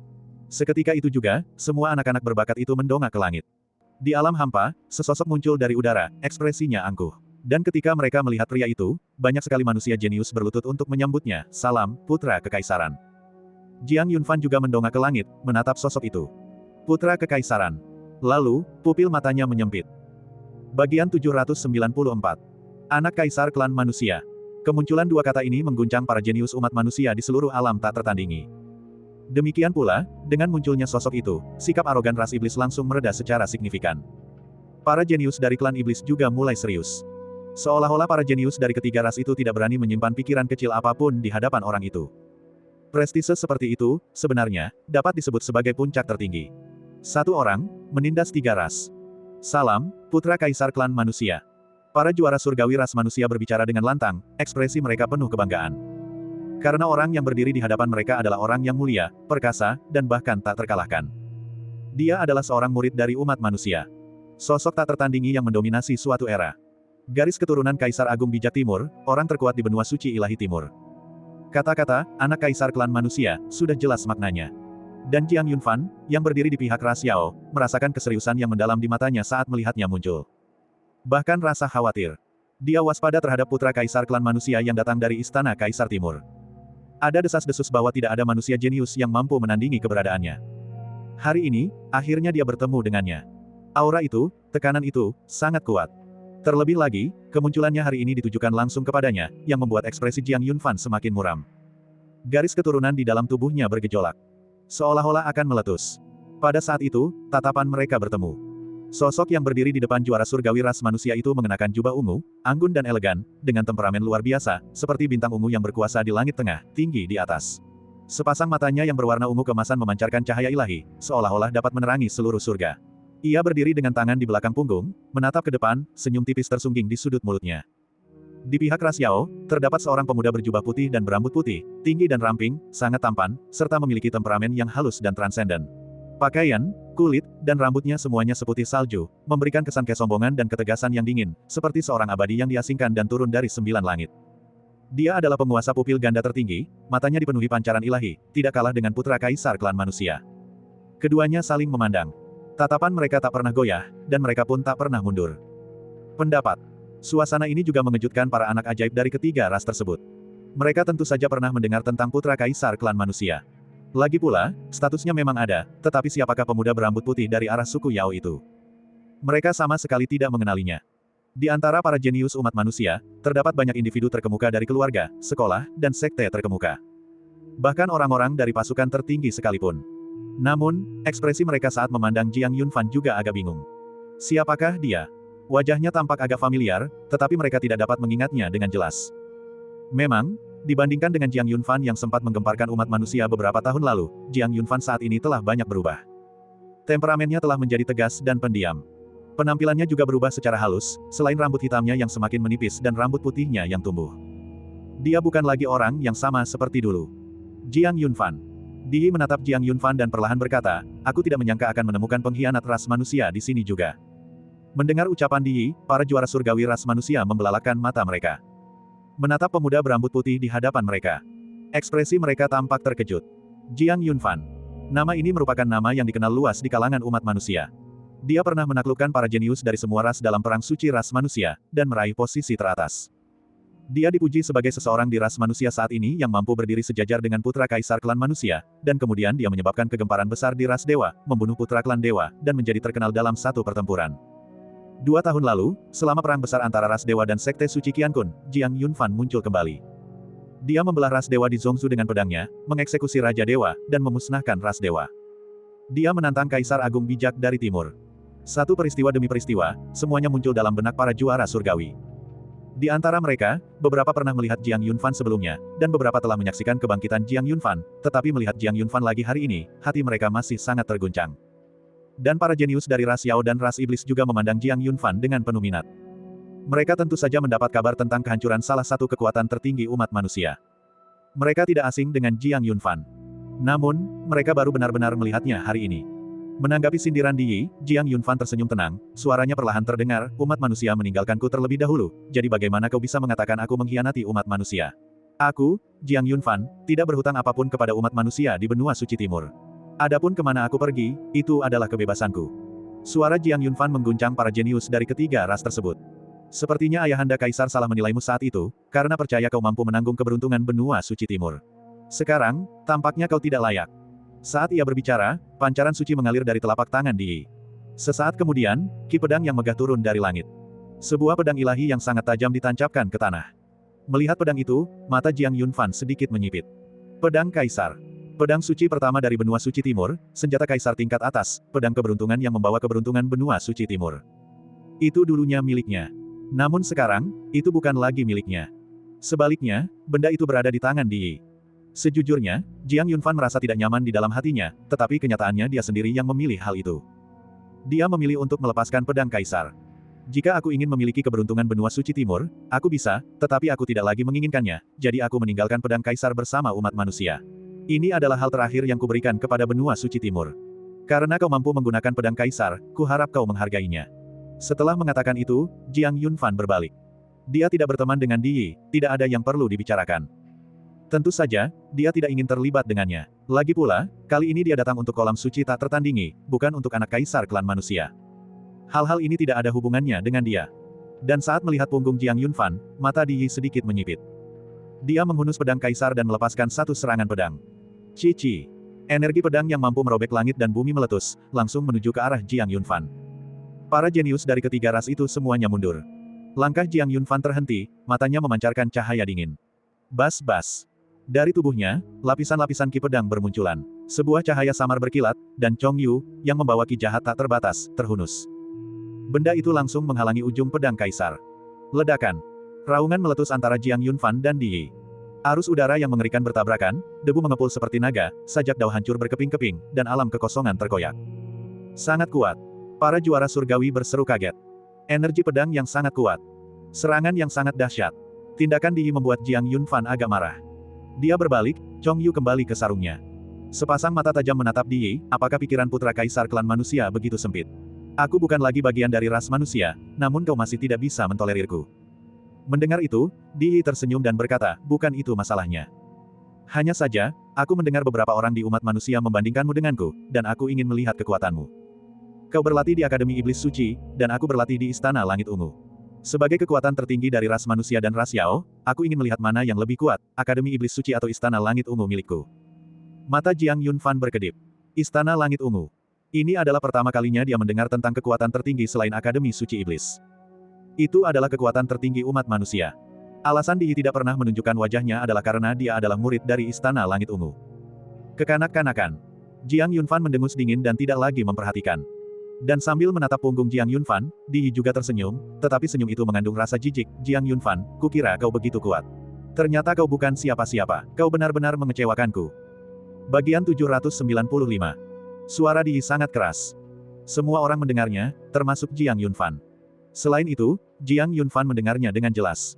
Seketika itu juga, semua anak-anak berbakat itu mendongak ke langit. Di alam hampa, sesosok muncul dari udara, ekspresinya angkuh. Dan ketika mereka melihat pria itu, banyak sekali manusia jenius berlutut untuk menyambutnya, salam, putra kekaisaran. Jiang Yunfan juga mendongak ke langit, menatap sosok itu. Putra kekaisaran. Lalu, pupil matanya menyempit. Bagian 794. Anak kaisar klan manusia. Kemunculan 2 kata ini mengguncang para jenius umat manusia di seluruh alam tak tertandingi. Demikian pula, dengan munculnya sosok itu, sikap arogan ras iblis langsung mereda secara signifikan. Para jenius dari klan iblis juga mulai serius. Seolah-olah para jenius dari ketiga ras itu tidak berani menyimpan pikiran kecil apapun di hadapan orang itu. Prestise seperti itu, sebenarnya, dapat disebut sebagai puncak tertinggi. Satu orang, menindas 3 ras. Salam, putra kaisar klan manusia. Para juara surgawi ras manusia berbicara dengan lantang, ekspresi mereka penuh kebanggaan. Karena orang yang berdiri di hadapan mereka adalah orang yang mulia, perkasa, dan bahkan tak terkalahkan. Dia adalah seorang murid dari umat manusia. Sosok tak tertandingi yang mendominasi suatu era. Garis keturunan Kaisar Agung Bijak Timur, orang terkuat di benua suci ilahi Timur. Kata-kata, anak kaisar klan manusia, sudah jelas maknanya. Dan Jiang Yunfan, yang berdiri di pihak ras Yao, merasakan keseriusan yang mendalam di matanya saat melihatnya muncul. Bahkan rasa khawatir. Dia waspada terhadap putra kaisar klan manusia yang datang dari istana Kaisar Timur. Ada desas-desus bahwa tidak ada manusia jenius yang mampu menandingi keberadaannya. Hari ini, akhirnya dia bertemu dengannya. Aura itu, tekanan itu, sangat kuat. Terlebih lagi, kemunculannya hari ini ditujukan langsung kepadanya, yang membuat ekspresi Jiang Yunfan semakin muram. Garis keturunan di dalam tubuhnya bergejolak. Seolah-olah akan meletus. Pada saat itu, tatapan mereka bertemu. Sosok yang berdiri di depan juara surgawi ras manusia itu mengenakan jubah ungu, anggun dan elegan, dengan temperamen luar biasa, seperti bintang ungu yang berkuasa di langit tengah, tinggi di atas. Sepasang matanya yang berwarna ungu kemasan memancarkan cahaya ilahi, seolah-olah dapat menerangi seluruh surga. Ia berdiri dengan tangan di belakang punggung, menatap ke depan, senyum tipis tersungging di sudut mulutnya. Di pihak ras Yao, terdapat seorang pemuda berjubah putih dan berambut putih, tinggi dan ramping, sangat tampan, serta memiliki temperamen yang halus dan transenden. Pakaian, kulit, dan rambutnya semuanya seputih salju, memberikan kesan kesombongan dan ketegasan yang dingin, seperti seorang abadi yang diasingkan dan turun dari 9 langit. Dia adalah penguasa pupil ganda tertinggi, matanya dipenuhi pancaran ilahi, tidak kalah dengan putra kaisar klan manusia. Keduanya saling memandang. Tatapan mereka tak pernah goyah, dan mereka pun tak pernah mundur. Pendapat. Suasana ini juga mengejutkan para anak ajaib dari ketiga ras tersebut. Mereka tentu saja pernah mendengar tentang putra kaisar klan manusia. Lagi pula, statusnya memang ada, tetapi siapakah pemuda berambut putih dari arah suku Yao itu? Mereka sama sekali tidak mengenalinya. Di antara para jenius umat manusia, terdapat banyak individu terkemuka dari keluarga, sekolah, dan sekte terkemuka. Bahkan orang-orang dari pasukan tertinggi sekalipun. Namun, ekspresi mereka saat memandang Jiang Yunfan juga agak bingung. Siapakah dia? Wajahnya tampak agak familiar, tetapi mereka tidak dapat mengingatnya dengan jelas. Memang, dibandingkan dengan Jiang Yunfan yang sempat menggemparkan umat manusia beberapa tahun lalu, Jiang Yunfan saat ini telah banyak berubah. Temperamennya telah menjadi tegas dan pendiam. Penampilannya juga berubah secara halus, selain rambut hitamnya yang semakin menipis dan rambut putihnya yang tumbuh. Dia bukan lagi orang yang sama seperti dulu. Jiang Yunfan. Di menatap Jiang Yunfan dan perlahan berkata, aku tidak menyangka akan menemukan pengkhianat ras manusia di sini juga. Mendengar ucapan Di, para juara surgawi ras manusia membelalakan mata mereka. Menatap pemuda berambut putih di hadapan mereka. Ekspresi mereka tampak terkejut. Jiang Yunfan. Nama ini merupakan nama yang dikenal luas di kalangan umat manusia. Dia pernah menaklukkan para jenius dari semua ras dalam perang suci ras manusia, dan meraih posisi teratas. Dia dipuji sebagai seseorang di ras manusia saat ini yang mampu berdiri sejajar dengan putra kaisar klan manusia, dan kemudian dia menyebabkan kegemparan besar di ras dewa, membunuh putra klan dewa, dan menjadi terkenal dalam satu pertempuran. 2 tahun lalu, selama perang besar antara ras dewa dan sekte suci Qiankun, Jiang Yunfan muncul kembali. Dia membelah ras dewa di Zhongzu dengan pedangnya, mengeksekusi raja dewa, dan memusnahkan ras dewa. Dia menantang kaisar agung bijak dari timur. Satu peristiwa demi peristiwa, semuanya muncul dalam benak para juara surgawi. Di antara mereka, beberapa pernah melihat Jiang Yunfan sebelumnya, dan beberapa telah menyaksikan kebangkitan Jiang Yunfan, tetapi melihat Jiang Yunfan lagi hari ini, hati mereka masih sangat terguncang. Dan para jenius dari ras Yao dan ras iblis juga memandang Jiang Yunfan dengan penuh minat. Mereka tentu saja mendapat kabar tentang kehancuran salah satu kekuatan tertinggi umat manusia. Mereka tidak asing dengan Jiang Yunfan. Namun, mereka baru benar-benar melihatnya hari ini. Menanggapi sindiran Di, Jiang Yunfan tersenyum tenang, suaranya perlahan terdengar, umat manusia meninggalkanku terlebih dahulu, jadi bagaimana kau bisa mengatakan aku mengkhianati umat manusia? Aku, Jiang Yunfan, tidak berhutang apapun kepada umat manusia di benua suci timur. Adapun kemana aku pergi, itu adalah kebebasanku. Suara Jiang Yunfan mengguncang para jenius dari ketiga ras tersebut. Sepertinya ayahanda kaisar salah menilaimu saat itu, karena percaya kau mampu menanggung keberuntungan benua suci timur. Sekarang, tampaknya kau tidak layak. Saat ia berbicara, pancaran suci mengalir dari telapak tangan Di. Sesaat kemudian, ki pedang yang megah turun dari langit. Sebuah pedang ilahi yang sangat tajam ditancapkan ke tanah. Melihat pedang itu, mata Jiang Yunfan sedikit menyipit. Pedang kaisar. Pedang suci pertama dari benua suci timur, senjata kaisar tingkat atas, pedang keberuntungan yang membawa keberuntungan benua suci timur. Itu dulunya miliknya. Namun sekarang, itu bukan lagi miliknya. Sebaliknya, benda itu berada di tangan Di. Sejujurnya, Jiang Yunfan merasa tidak nyaman di dalam hatinya, tetapi kenyataannya dia sendiri yang memilih hal itu. Dia memilih untuk melepaskan pedang kaisar. Jika aku ingin memiliki keberuntungan benua suci timur, aku bisa, tetapi aku tidak lagi menginginkannya, jadi aku meninggalkan pedang kaisar bersama umat manusia. Ini adalah hal terakhir yang kuberikan kepada benua suci timur. Karena kau mampu menggunakan pedang kaisar, kuharap kau menghargainya. Setelah mengatakan itu, Jiang Yunfan berbalik. Dia tidak berteman dengan Di, tidak ada yang perlu dibicarakan. Tentu saja, dia tidak ingin terlibat dengannya. Lagi pula, kali ini dia datang untuk kolam suci tak tertandingi, bukan untuk anak kaisar klan manusia. Hal-hal ini tidak ada hubungannya dengan dia. Dan saat melihat punggung Jiang Yunfan, mata Di sedikit menyipit. Dia menghunus pedang kaisar dan melepaskan satu serangan pedang. Cici. Energi pedang yang mampu merobek langit dan bumi meletus, langsung menuju ke arah Jiang Yunfan. Para jenius dari ketiga ras itu semuanya mundur. Langkah Jiang Yunfan terhenti, matanya memancarkan cahaya dingin. Bas-bas. Dari tubuhnya, lapisan-lapisan ki pedang bermunculan. Sebuah cahaya samar berkilat, dan Chong Yu, yang membawa ki jahat tak terbatas, terhunus. Benda itu langsung menghalangi ujung pedang kaisar. Ledakan. Raungan meletus antara Jiang Yunfan dan Di Yi. Arus udara yang mengerikan bertabrakan, debu mengepul seperti naga, sajak dao hancur berkeping-keping, dan alam kekosongan terkoyak. Sangat kuat. Para juara surgawi berseru kaget. Energi pedang yang sangat kuat. Serangan yang sangat dahsyat. Tindakan Di Yi membuat Jiang Yunfan agak marah. Dia berbalik, Chong Yu kembali ke sarungnya. Sepasang mata tajam menatap Di Yi, apakah pikiran putra kaisar klan manusia begitu sempit? Aku bukan lagi bagian dari ras manusia, namun kau masih tidak bisa mentolerirku. Mendengar itu, Di Yi tersenyum dan berkata, bukan itu masalahnya. Hanya saja, aku mendengar beberapa orang di umat manusia membandingkanmu denganku, dan aku ingin melihat kekuatanmu. Kau berlatih di Akademi Iblis Suci, dan aku berlatih di Istana Langit Ungu. Sebagai kekuatan tertinggi dari ras manusia dan ras Yao, aku ingin melihat mana yang lebih kuat, Akademi Iblis Suci atau Istana Langit Ungu milikku. Mata Jiang Yunfan berkedip. Istana Langit Ungu. Ini adalah pertama kalinya dia mendengar tentang kekuatan tertinggi selain Akademi Suci Iblis. Itu adalah kekuatan tertinggi umat manusia. Alasan Di Yi tidak pernah menunjukkan wajahnya adalah karena dia adalah murid dari Istana Langit Ungu. Kekanak-kanakan. Jiang Yunfan mendengus dingin dan tidak lagi memperhatikan. Dan sambil menatap punggung Jiang Yunfan, Di Yi juga tersenyum, tetapi senyum itu mengandung rasa jijik. Jiang Yunfan, kukira kau begitu kuat. Ternyata kau bukan siapa-siapa, kau benar-benar mengecewakanku. Bagian 795. Suara Di Yi sangat keras. Semua orang mendengarnya, termasuk Jiang Yunfan. Selain itu, Jiang Yunfan mendengarnya dengan jelas.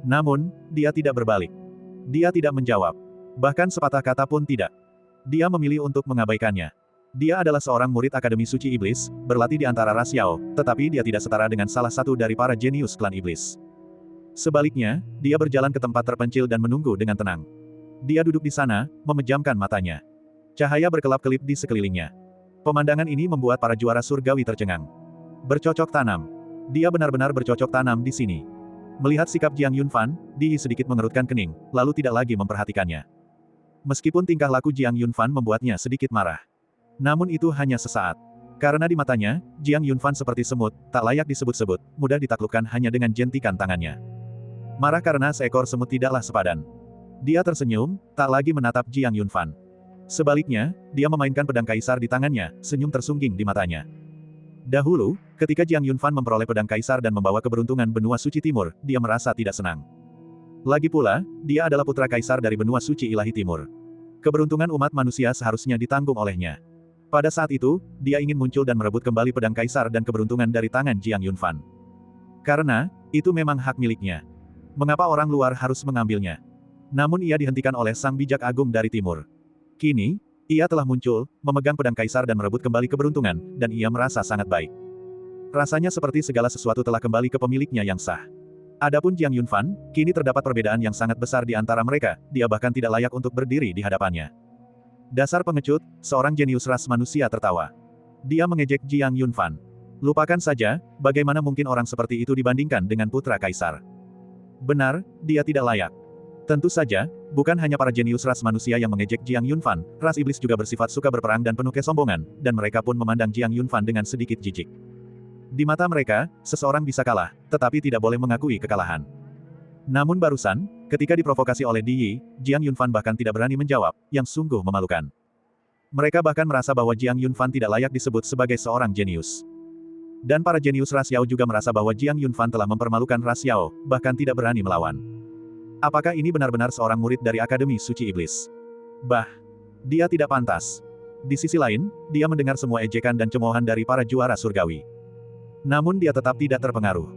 Namun, dia tidak berbalik. Dia tidak menjawab. Bahkan sepatah kata pun tidak. Dia memilih untuk mengabaikannya. Dia adalah seorang murid Akademi Suci Iblis, berlatih di antara ras Yao, tetapi dia tidak setara dengan salah satu dari para jenius klan iblis. Sebaliknya, dia berjalan ke tempat terpencil dan menunggu dengan tenang. Dia duduk di sana, memejamkan matanya. Cahaya berkelap-kelip di sekelilingnya. Pemandangan ini membuat para juara surgawi tercengang. Bercocok tanam. Dia benar-benar bercocok tanam di sini. Melihat sikap Jiang Yunfan, Di Yi sedikit mengerutkan kening, lalu tidak lagi memperhatikannya. Meskipun tingkah laku Jiang Yunfan membuatnya sedikit marah. Namun itu hanya sesaat. Karena di matanya, Jiang Yunfan seperti semut, tak layak disebut-sebut, mudah ditaklukkan hanya dengan jentikan tangannya. Marah karena seekor semut tidaklah sepadan. Dia tersenyum, tak lagi menatap Jiang Yunfan. Sebaliknya, dia memainkan pedang kaisar di tangannya, senyum tersungging di matanya. Dahulu, ketika Jiang Yunfan memperoleh pedang kaisar dan membawa keberuntungan benua suci timur, dia merasa tidak senang. Lagi pula, dia adalah putra kaisar dari benua suci ilahi timur. Keberuntungan umat manusia seharusnya ditanggung olehnya. Pada saat itu, dia ingin muncul dan merebut kembali pedang kaisar dan keberuntungan dari tangan Jiang Yunfan. Karena, itu memang hak miliknya. Mengapa orang luar harus mengambilnya? Namun ia dihentikan oleh sang bijak agung dari timur. Kini, ia telah muncul, memegang pedang kaisar dan merebut kembali keberuntungan, dan ia merasa sangat baik. Rasanya seperti segala sesuatu telah kembali ke pemiliknya yang sah. Adapun Jiang Yunfan, kini terdapat perbedaan yang sangat besar di antara mereka, dia bahkan tidak layak untuk berdiri di hadapannya. Dasar pengecut, seorang jenius ras manusia tertawa. Dia mengejek Jiang Yunfan. Lupakan saja, bagaimana mungkin orang seperti itu dibandingkan dengan putra kaisar. Benar, dia tidak layak. Tentu saja, bukan hanya para jenius ras manusia yang mengejek Jiang Yunfan, ras iblis juga bersifat suka berperang dan penuh kesombongan, dan mereka pun memandang Jiang Yunfan dengan sedikit jijik. Di mata mereka, seseorang bisa kalah, tetapi tidak boleh mengakui kekalahan. Namun barusan, ketika diprovokasi oleh Di Yi, Jiang Yunfan bahkan tidak berani menjawab, yang sungguh memalukan. Mereka bahkan merasa bahwa Jiang Yunfan tidak layak disebut sebagai seorang jenius. Dan para jenius ras Yao juga merasa bahwa Jiang Yunfan telah mempermalukan ras Yao, bahkan tidak berani melawan. Apakah ini benar-benar seorang murid dari Akademi Suci Iblis? Dia tidak pantas. Di sisi lain, dia mendengar semua ejekan dan cemoohan dari para juara surgawi. Namun dia tetap tidak terpengaruh.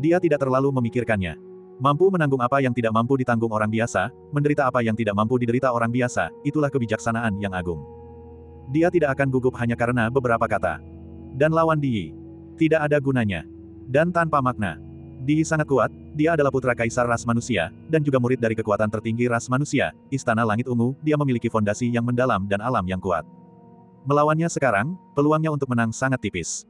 Dia tidak terlalu memikirkannya. Mampu menanggung apa yang tidak mampu ditanggung orang biasa, menderita apa yang tidak mampu diderita orang biasa, itulah kebijaksanaan yang agung. Dia tidak akan gugup hanya karena beberapa kata. Dan lawan Di Yi. Tidak ada gunanya. Dan tanpa makna. Di Yi sangat kuat, dia adalah putra kaisar ras manusia, dan juga murid dari kekuatan tertinggi ras manusia, Istana Langit Ungu, dia memiliki fondasi yang mendalam dan alam yang kuat. Melawannya sekarang, peluangnya untuk menang sangat tipis.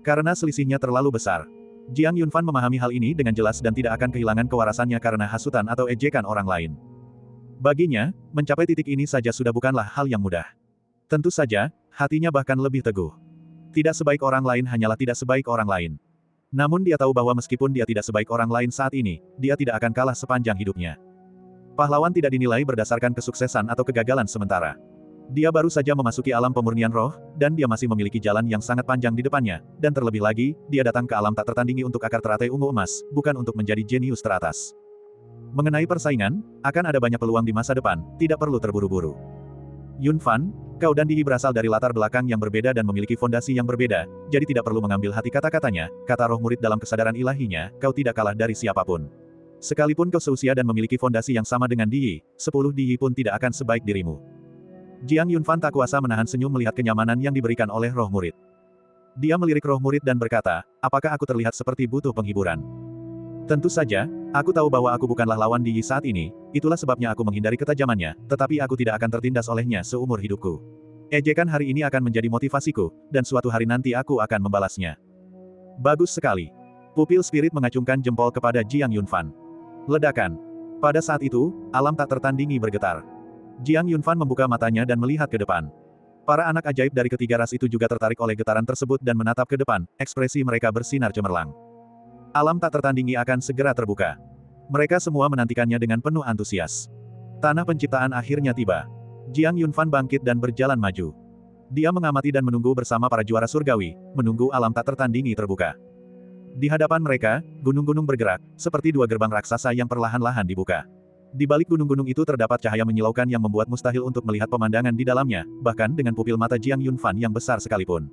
Karena selisihnya terlalu besar. Jiang Yunfan memahami hal ini dengan jelas dan tidak akan kehilangan kewarasannya karena hasutan atau ejekan orang lain. Baginya, mencapai titik ini saja sudah bukanlah hal yang mudah. Tentu saja, hatinya bahkan lebih teguh. Tidak sebaik orang lain hanyalah tidak sebaik orang lain. Namun dia tahu bahwa meskipun dia tidak sebaik orang lain saat ini, dia tidak akan kalah sepanjang hidupnya. Pahlawan tidak dinilai berdasarkan kesuksesan atau kegagalan sementara. Dia baru saja memasuki alam pemurnian roh, dan dia masih memiliki jalan yang sangat panjang di depannya, dan terlebih lagi, dia datang ke alam tak tertandingi untuk akar teratai ungu emas, bukan untuk menjadi jenius teratas. Mengenai persaingan, akan ada banyak peluang di masa depan, tidak perlu terburu-buru. Yunfan, kau dan Di berasal dari latar belakang yang berbeda dan memiliki fondasi yang berbeda, jadi tidak perlu mengambil hati kata-katanya, kata roh murid dalam kesadaran ilahinya, kau tidak kalah dari siapapun. Sekalipun kau seusia dan memiliki fondasi yang sama dengan Di, 10 Di pun tidak akan sebaik dirimu. Jiang Yunfan tak kuasa menahan senyum melihat kenyamanan yang diberikan oleh roh murid. Dia melirik roh murid dan berkata, apakah aku terlihat seperti butuh penghiburan? Tentu saja, aku tahu bahwa aku bukanlah lawan Di saat ini, itulah sebabnya aku menghindari ketajamannya, tetapi aku tidak akan tertindas olehnya seumur hidupku. Ejekan hari ini akan menjadi motivasiku, dan suatu hari nanti aku akan membalasnya. Bagus sekali. Pupil spirit mengacungkan jempol kepada Jiang Yunfan. Ledakan. Pada saat itu, alam tak tertandingi bergetar. Jiang Yunfan membuka matanya dan melihat ke depan. Para anak ajaib dari ketiga ras itu juga tertarik oleh getaran tersebut dan menatap ke depan, ekspresi mereka bersinar cemerlang. Alam tak tertandingi akan segera terbuka. Mereka semua menantikannya dengan penuh antusias. Tanah penciptaan akhirnya tiba. Jiang Yunfan bangkit dan berjalan maju. Dia mengamati dan menunggu bersama para juara surgawi, menunggu alam tak tertandingi terbuka. Di hadapan mereka, gunung-gunung bergerak, seperti dua gerbang raksasa yang perlahan-lahan dibuka. Di balik gunung-gunung itu terdapat cahaya menyilaukan yang membuat mustahil untuk melihat pemandangan di dalamnya, bahkan dengan pupil mata Jiang Yunfan yang besar sekalipun.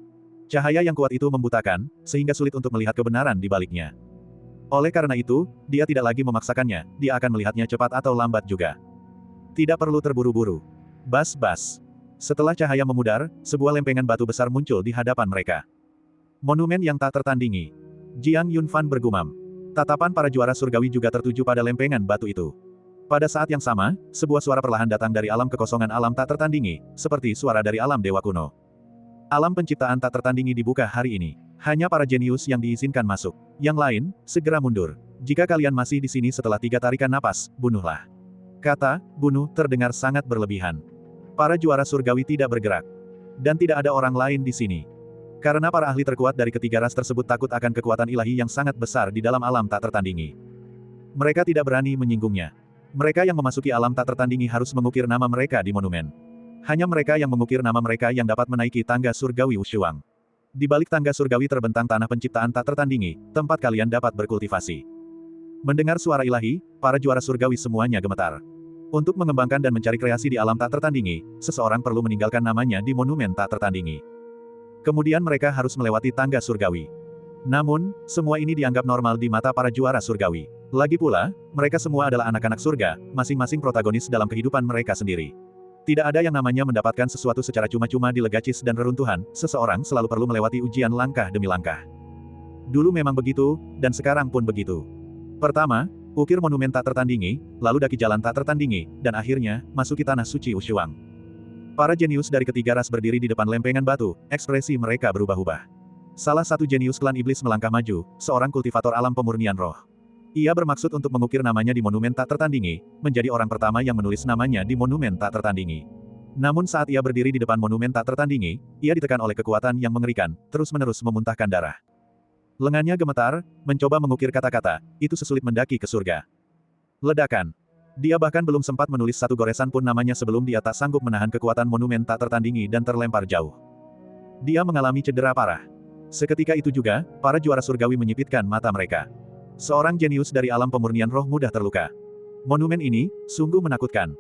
Cahaya yang kuat itu membutakan, sehingga sulit untuk melihat kebenaran di baliknya. Oleh karena itu, dia tidak lagi memaksakannya, dia akan melihatnya cepat atau lambat juga. Tidak perlu terburu-buru. Bas-bas. Setelah cahaya memudar, sebuah lempengan batu besar muncul di hadapan mereka. Monumen yang tak tertandingi. Jiang Yunfan bergumam. Tatapan para juara surgawi juga tertuju pada lempengan batu itu. Pada saat yang sama, sebuah suara perlahan datang dari alam kekosongan alam tak tertandingi, seperti suara dari alam dewa kuno. Alam penciptaan tak tertandingi dibuka hari ini. Hanya para jenius yang diizinkan masuk. Yang lain, segera mundur. Jika kalian masih di sini setelah 3 tarikan napas, bunuhlah. Kata, bunuh, terdengar sangat berlebihan. Para juara surgawi tidak bergerak. Dan tidak ada orang lain di sini. Karena para ahli terkuat dari ketiga ras tersebut takut akan kekuatan ilahi yang sangat besar di dalam alam tak tertandingi. Mereka tidak berani menyinggungnya. Mereka yang memasuki alam tak tertandingi harus mengukir nama mereka di monumen. Hanya mereka yang mengukir nama mereka yang dapat menaiki tangga surgawi Wushuang. Di balik tangga surgawi terbentang tanah penciptaan tak tertandingi, tempat kalian dapat berkultivasi. Mendengar suara ilahi, para juara surgawi semuanya gemetar. Untuk mengembangkan dan mencari kreasi di alam tak tertandingi, seseorang perlu meninggalkan namanya di monumen tak tertandingi. Kemudian mereka harus melewati tangga surgawi. Namun, semua ini dianggap normal di mata para juara surgawi. Lagi pula, mereka semua adalah anak-anak surga, masing-masing protagonis dalam kehidupan mereka sendiri. Tidak ada yang namanya mendapatkan sesuatu secara cuma-cuma di legacis dan reruntuhan, seseorang selalu perlu melewati ujian langkah demi langkah. Dulu memang begitu, dan sekarang pun begitu. Pertama, ukir monumen tak tertandingi, lalu daki jalan tak tertandingi, dan akhirnya, masuki tanah suci Wushuang. Para jenius dari ketiga ras berdiri di depan lempengan batu, ekspresi mereka berubah-ubah. Salah satu jenius klan iblis melangkah maju, seorang kultivator alam pemurnian roh. Ia bermaksud untuk mengukir namanya di monumen tak tertandingi, menjadi orang pertama yang menulis namanya di monumen tak tertandingi. Namun saat ia berdiri di depan monumen tak tertandingi, ia ditekan oleh kekuatan yang mengerikan, terus-menerus memuntahkan darah. Lengannya gemetar, mencoba mengukir kata-kata, itu sesulit mendaki ke surga. Ledakan. Dia bahkan belum sempat menulis satu goresan pun namanya sebelum dia tak sanggup menahan kekuatan monumen tak tertandingi dan terlempar jauh. Dia mengalami cedera parah. Seketika itu juga, para juara surgawi menyipitkan mata mereka. Seorang jenius dari alam pemurnian roh mudah terluka. Monumen ini, sungguh menakutkan.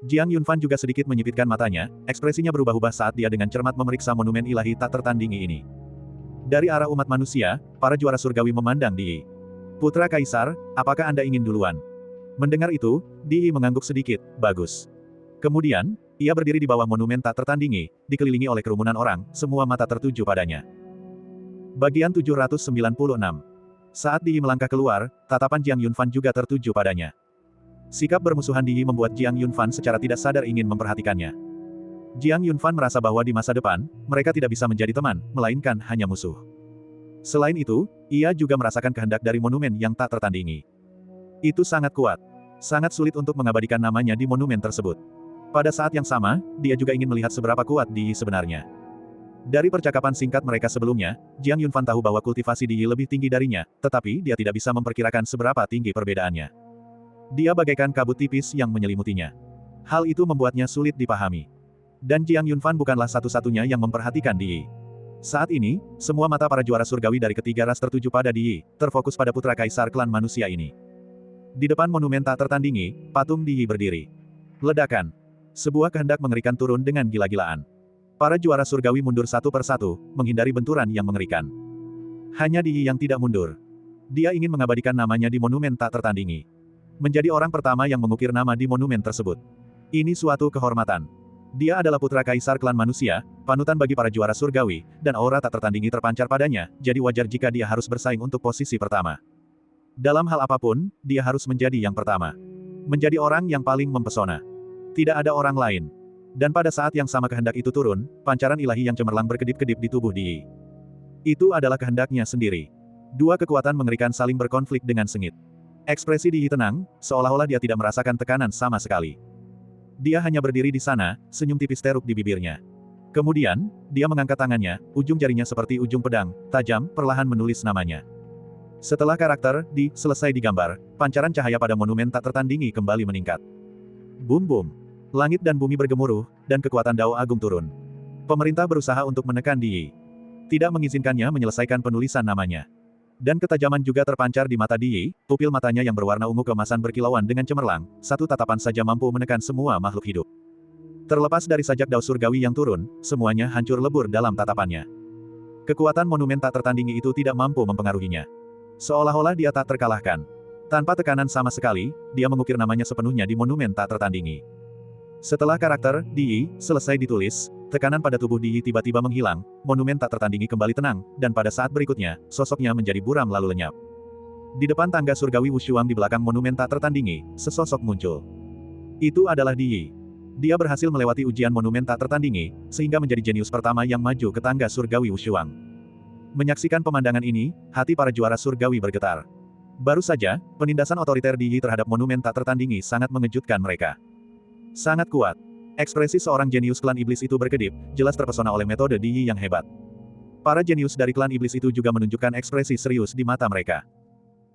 Jiang Yunfan juga sedikit menyipitkan matanya, ekspresinya berubah-ubah saat dia dengan cermat memeriksa monumen ilahi tak tertandingi ini. Dari arah umat manusia, para juara surgawi memandang Di. Putra Kaisar, apakah Anda ingin duluan? Mendengar itu, Di mengangguk sedikit, bagus. Kemudian, ia berdiri di bawah monumen tak tertandingi, dikelilingi oleh kerumunan orang, semua mata tertuju padanya. Bagian 796. Saat Di melangkah keluar, tatapan Jiang Yunfan juga tertuju padanya. Sikap bermusuhan Di membuat Jiang Yunfan secara tidak sadar ingin memperhatikannya. Jiang Yunfan merasa bahwa di masa depan, mereka tidak bisa menjadi teman, melainkan hanya musuh. Selain itu, ia juga merasakan kehendak dari monumen yang tak tertandingi. Itu sangat kuat. Sangat sulit untuk mengabadikan namanya di monumen tersebut. Pada saat yang sama, dia juga ingin melihat seberapa kuat Di sebenarnya. Dari percakapan singkat mereka sebelumnya, Jiang Yunfan tahu bahwa kultivasi Di lebih tinggi darinya, tetapi dia tidak bisa memperkirakan seberapa tinggi perbedaannya. Dia bagaikan kabut tipis yang menyelimutinya. Hal itu membuatnya sulit dipahami. Dan Jiang Yunfan bukanlah satu-satunya yang memperhatikan Di Yi. Saat ini, semua mata para juara surgawi dari ketiga ras tertuju pada Di Yi, terfokus pada putra kaisar klan manusia ini. Di depan monumen tak tertandingi, patung Di Yi berdiri. Ledakan. Sebuah kehendak mengerikan turun dengan gila-gilaan. Para juara surgawi mundur satu persatu, menghindari benturan yang mengerikan. Hanya Di Yi yang tidak mundur. Dia ingin mengabadikan namanya di monumen tak tertandingi. Menjadi orang pertama yang mengukir nama di monumen tersebut. Ini suatu kehormatan. Dia adalah putra kaisar klan manusia, panutan bagi para juara surgawi, dan aura tak tertandingi terpancar padanya, jadi wajar jika dia harus bersaing untuk posisi pertama. Dalam hal apapun, dia harus menjadi yang pertama. Menjadi orang yang paling mempesona. Tidak ada orang lain. Dan pada saat yang sama kehendak itu turun, pancaran ilahi yang cemerlang berkedip-kedip di tubuh Di Yi. Itu adalah kehendaknya sendiri. Dua kekuatan mengerikan saling berkonflik dengan sengit. Ekspresi Di Yi tenang, seolah-olah dia tidak merasakan tekanan sama sekali. Dia hanya berdiri di sana, senyum tipis teruk di bibirnya. Kemudian, dia mengangkat tangannya, ujung jarinya seperti ujung pedang, tajam, perlahan menulis namanya. Setelah karakter Di selesai digambar, pancaran cahaya pada monumen tak tertandingi kembali meningkat. Bum-bum. Langit dan bumi bergemuruh, dan kekuatan Dao Agung turun. Pemerintah berusaha untuk menekan Di Yi. Tidak mengizinkannya menyelesaikan penulisan namanya. Dan ketajaman juga terpancar di mata Di Yi, pupil matanya yang berwarna ungu keemasan berkilauan dengan cemerlang, satu tatapan saja mampu menekan semua makhluk hidup. Terlepas dari sajak Dao surgawi yang turun, semuanya hancur lebur dalam tatapannya. Kekuatan monumen tak tertandingi itu tidak mampu mempengaruhinya. Seolah-olah dia tak terkalahkan. Tanpa tekanan sama sekali, dia mengukir namanya sepenuhnya di monumen tak tertandingi. Setelah karakter Di Yi selesai ditulis, tekanan pada tubuh Di Yi tiba-tiba menghilang, monumen tak tertandingi kembali tenang, dan pada saat berikutnya, sosoknya menjadi buram lalu lenyap. Di depan tangga surgawi Wushuang di belakang monumen tak tertandingi, sesosok muncul. Itu adalah Di Yi. Dia berhasil melewati ujian monumen tak tertandingi, sehingga menjadi jenius pertama yang maju ke tangga surgawi Wushuang. Menyaksikan pemandangan ini, hati para juara surgawi bergetar. Baru saja, penindasan otoriter Di Yi terhadap monumen tak tertandingi sangat mengejutkan mereka. Sangat kuat. Ekspresi seorang jenius klan iblis itu berkedip, jelas terpesona oleh metode Di Yi yang hebat. Para jenius dari klan iblis itu juga menunjukkan ekspresi serius di mata mereka.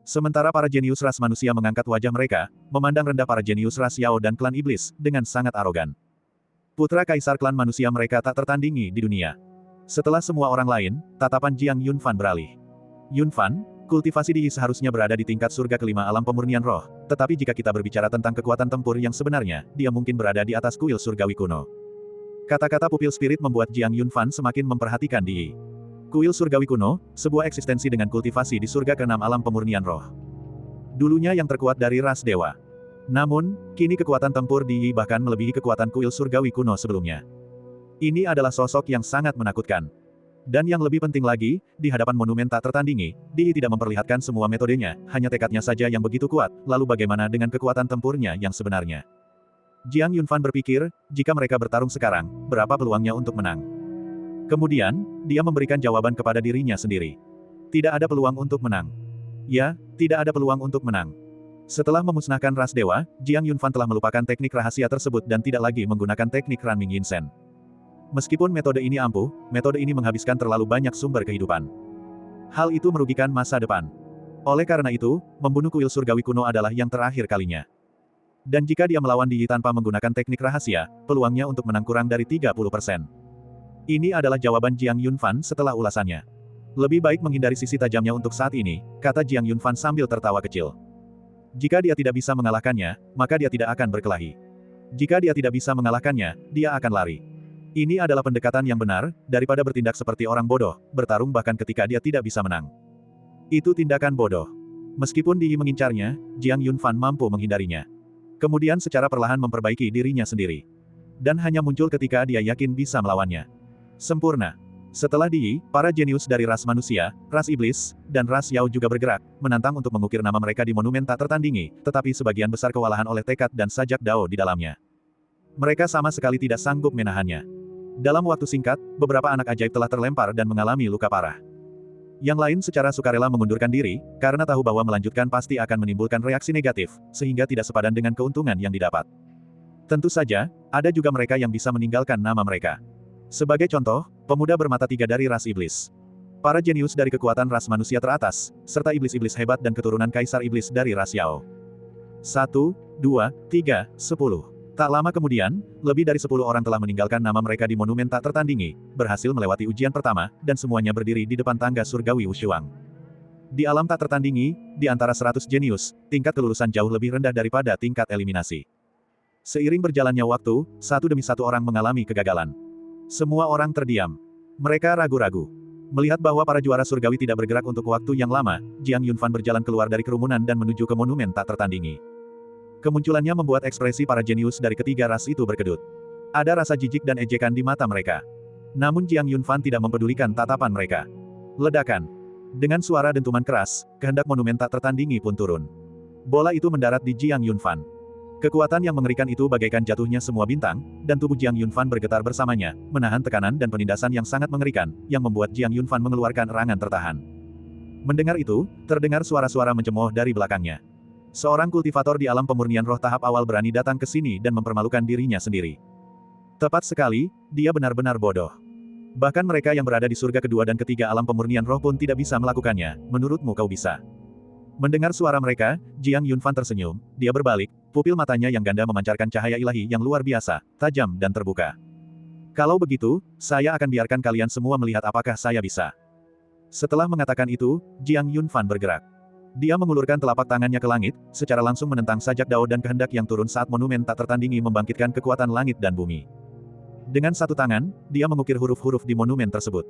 Sementara para jenius ras manusia mengangkat wajah mereka, memandang rendah para jenius ras Yao dan klan iblis, dengan sangat arogan. Putra kaisar klan manusia mereka tak tertandingi di dunia. Setelah semua orang lain, tatapan Jiang Yunfan beralih. Yunfan, kultivasi Di Yi seharusnya berada di tingkat surga kelima alam pemurnian roh, tetapi jika kita berbicara tentang kekuatan tempur yang sebenarnya, dia mungkin berada di atas kuil surgawi kuno. Kata-kata pupil spirit membuat Jiang Yunfan semakin memperhatikan Di Yi. Kuil surgawi kuno, sebuah eksistensi dengan kultivasi di surga keenam alam pemurnian roh. Dulunya yang terkuat dari ras dewa. Namun, kini kekuatan tempur Di Yi bahkan melebihi kekuatan kuil surgawi kuno sebelumnya. Ini adalah sosok yang sangat menakutkan. Dan yang lebih penting lagi, di hadapan monumen tak tertandingi, Di Yi tidak memperlihatkan semua metodenya, hanya tekadnya saja yang begitu kuat, lalu bagaimana dengan kekuatan tempurnya yang sebenarnya? Jiang Yunfan berpikir, jika mereka bertarung sekarang, berapa peluangnya untuk menang? Kemudian, dia memberikan jawaban kepada dirinya sendiri. Tidak ada peluang untuk menang. Ya, tidak ada peluang untuk menang. Setelah memusnahkan ras dewa, Jiang Yunfan telah melupakan teknik rahasia tersebut dan tidak lagi menggunakan teknik Ranming Yinsen. Meskipun metode ini ampuh, metode ini menghabiskan terlalu banyak sumber kehidupan. Hal itu merugikan masa depan. Oleh karena itu, membunuh kuil surgawi kuno adalah yang terakhir kalinya. Dan jika dia melawan Di Yi tanpa menggunakan teknik rahasia, peluangnya untuk menang kurang dari 30%. Ini adalah jawaban Jiang Yunfan setelah ulasannya. Lebih baik menghindari sisi tajamnya untuk saat ini, kata Jiang Yunfan sambil tertawa kecil. Jika dia tidak bisa mengalahkannya, maka dia tidak akan berkelahi. Jika dia tidak bisa mengalahkannya, dia akan lari. Ini adalah pendekatan yang benar, daripada bertindak seperti orang bodoh, bertarung bahkan ketika dia tidak bisa menang. Itu tindakan bodoh. Meskipun Di Yi mengincarnya, Jiang Yunfan mampu menghindarinya. Kemudian secara perlahan memperbaiki dirinya sendiri. Dan hanya muncul ketika dia yakin bisa melawannya. Sempurna. Setelah Di Yi, para jenius dari ras manusia, ras iblis, dan ras Yao juga bergerak, menantang untuk mengukir nama mereka di monumen tak tertandingi, tetapi sebagian besar kewalahan oleh tekad dan sajak Dao di dalamnya. Mereka sama sekali tidak sanggup menahannya. Dalam waktu singkat, beberapa anak ajaib telah terlempar dan mengalami luka parah. Yang lain secara sukarela mengundurkan diri, karena tahu bahwa melanjutkan pasti akan menimbulkan reaksi negatif, sehingga tidak sepadan dengan keuntungan yang didapat. Tentu saja, ada juga mereka yang bisa meninggalkan nama mereka. Sebagai contoh, pemuda bermata tiga dari ras iblis. Para jenius dari kekuatan ras manusia teratas, serta iblis-iblis hebat dan keturunan kaisar iblis dari ras Yao. 1, 2, 3, 10. Tak lama kemudian, lebih dari 10 orang telah meninggalkan nama mereka di monumen tak tertandingi, berhasil melewati ujian pertama, dan semuanya berdiri di depan tangga surgawi Wushuang. Di alam tak tertandingi, di antara 100 jenius, tingkat kelulusan jauh lebih rendah daripada tingkat eliminasi. Seiring berjalannya waktu, satu demi satu orang mengalami kegagalan. Semua orang terdiam. Mereka ragu-ragu. Melihat bahwa para juara surgawi tidak bergerak untuk waktu yang lama, Jiang Yunfan berjalan keluar dari kerumunan dan menuju ke monumen tak tertandingi. Kemunculannya membuat ekspresi para jenius dari ketiga ras itu berkedut. Ada rasa jijik dan ejekan di mata mereka. Namun Jiang Yunfan tidak mempedulikan tatapan mereka. Ledakan. Dengan suara dentuman keras, kehendak monumen tak tertandingi pun turun. Bola itu mendarat di Jiang Yunfan. Kekuatan yang mengerikan itu bagaikan jatuhnya semua bintang, dan tubuh Jiang Yunfan bergetar bersamanya, menahan tekanan dan penindasan yang sangat mengerikan, yang membuat Jiang Yunfan mengeluarkan erangan tertahan. Mendengar itu, terdengar suara-suara mencemooh dari belakangnya. Seorang kultivator di alam pemurnian roh tahap awal berani datang ke sini dan mempermalukan dirinya sendiri. Tepat sekali, dia benar-benar bodoh. Bahkan mereka yang berada di surga kedua dan ketiga alam pemurnian roh pun tidak bisa melakukannya, menurutmu kau bisa. Mendengar suara mereka, Jiang Yunfan tersenyum, dia berbalik, pupil matanya yang ganda memancarkan cahaya ilahi yang luar biasa, tajam dan terbuka. Kalau begitu, saya akan biarkan kalian semua melihat apakah saya bisa. Setelah mengatakan itu, Jiang Yunfan bergerak. Dia mengulurkan telapak tangannya ke langit, secara langsung menentang sajak dao dan kehendak yang turun saat monumen tak tertandingi membangkitkan kekuatan langit dan bumi. Dengan satu tangan, dia mengukir huruf-huruf di monumen tersebut.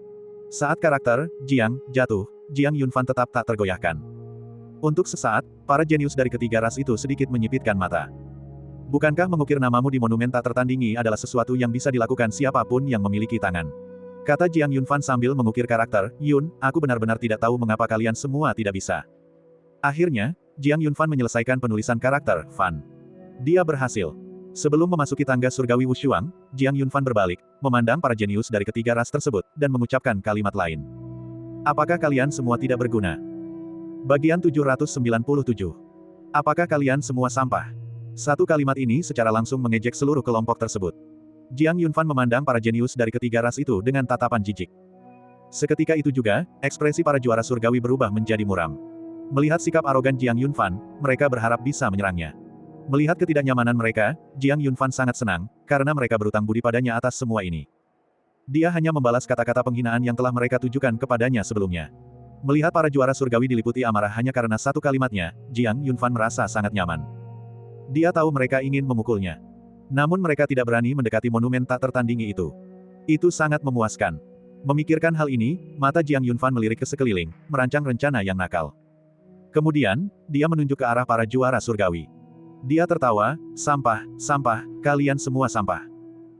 Saat karakter, Jiang, jatuh, Jiang Yunfan tetap tak tergoyahkan. Untuk sesaat, para jenius dari ketiga ras itu sedikit menyipitkan mata. Bukankah mengukir namamu di monumen tak tertandingi adalah sesuatu yang bisa dilakukan siapapun yang memiliki tangan? Kata Jiang Yunfan sambil mengukir karakter, Yun, aku benar-benar tidak tahu mengapa kalian semua tidak bisa. Akhirnya, Jiang Yunfan menyelesaikan penulisan karakter, Fan. Dia berhasil. Sebelum memasuki tangga surgawi Wushuang, Jiang Yunfan berbalik, memandang para jenius dari ketiga ras tersebut, dan mengucapkan kalimat lain. Apakah kalian semua tidak berguna? Bagian 797. Apakah kalian semua sampah? Satu kalimat ini secara langsung mengejek seluruh kelompok tersebut. Jiang Yunfan memandang para jenius dari ketiga ras itu dengan tatapan jijik. Seketika itu juga, ekspresi para juara surgawi berubah menjadi muram. Melihat sikap arogan Jiang Yunfan, mereka berharap bisa menyerangnya. Melihat ketidaknyamanan mereka, Jiang Yunfan sangat senang, karena mereka berutang budi padanya atas semua ini. Dia hanya membalas kata-kata penghinaan yang telah mereka tujukan kepadanya sebelumnya. Melihat para juara surgawi diliputi amarah hanya karena satu kalimatnya, Jiang Yunfan merasa sangat nyaman. Dia tahu mereka ingin memukulnya. Namun mereka tidak berani mendekati monumen tak tertandingi itu. Itu sangat memuaskan. Memikirkan hal ini, mata Jiang Yunfan melirik ke sekeliling, merancang rencana yang nakal. Kemudian, dia menunjuk ke arah para juara surgawi. Dia tertawa, sampah, kalian semua sampah.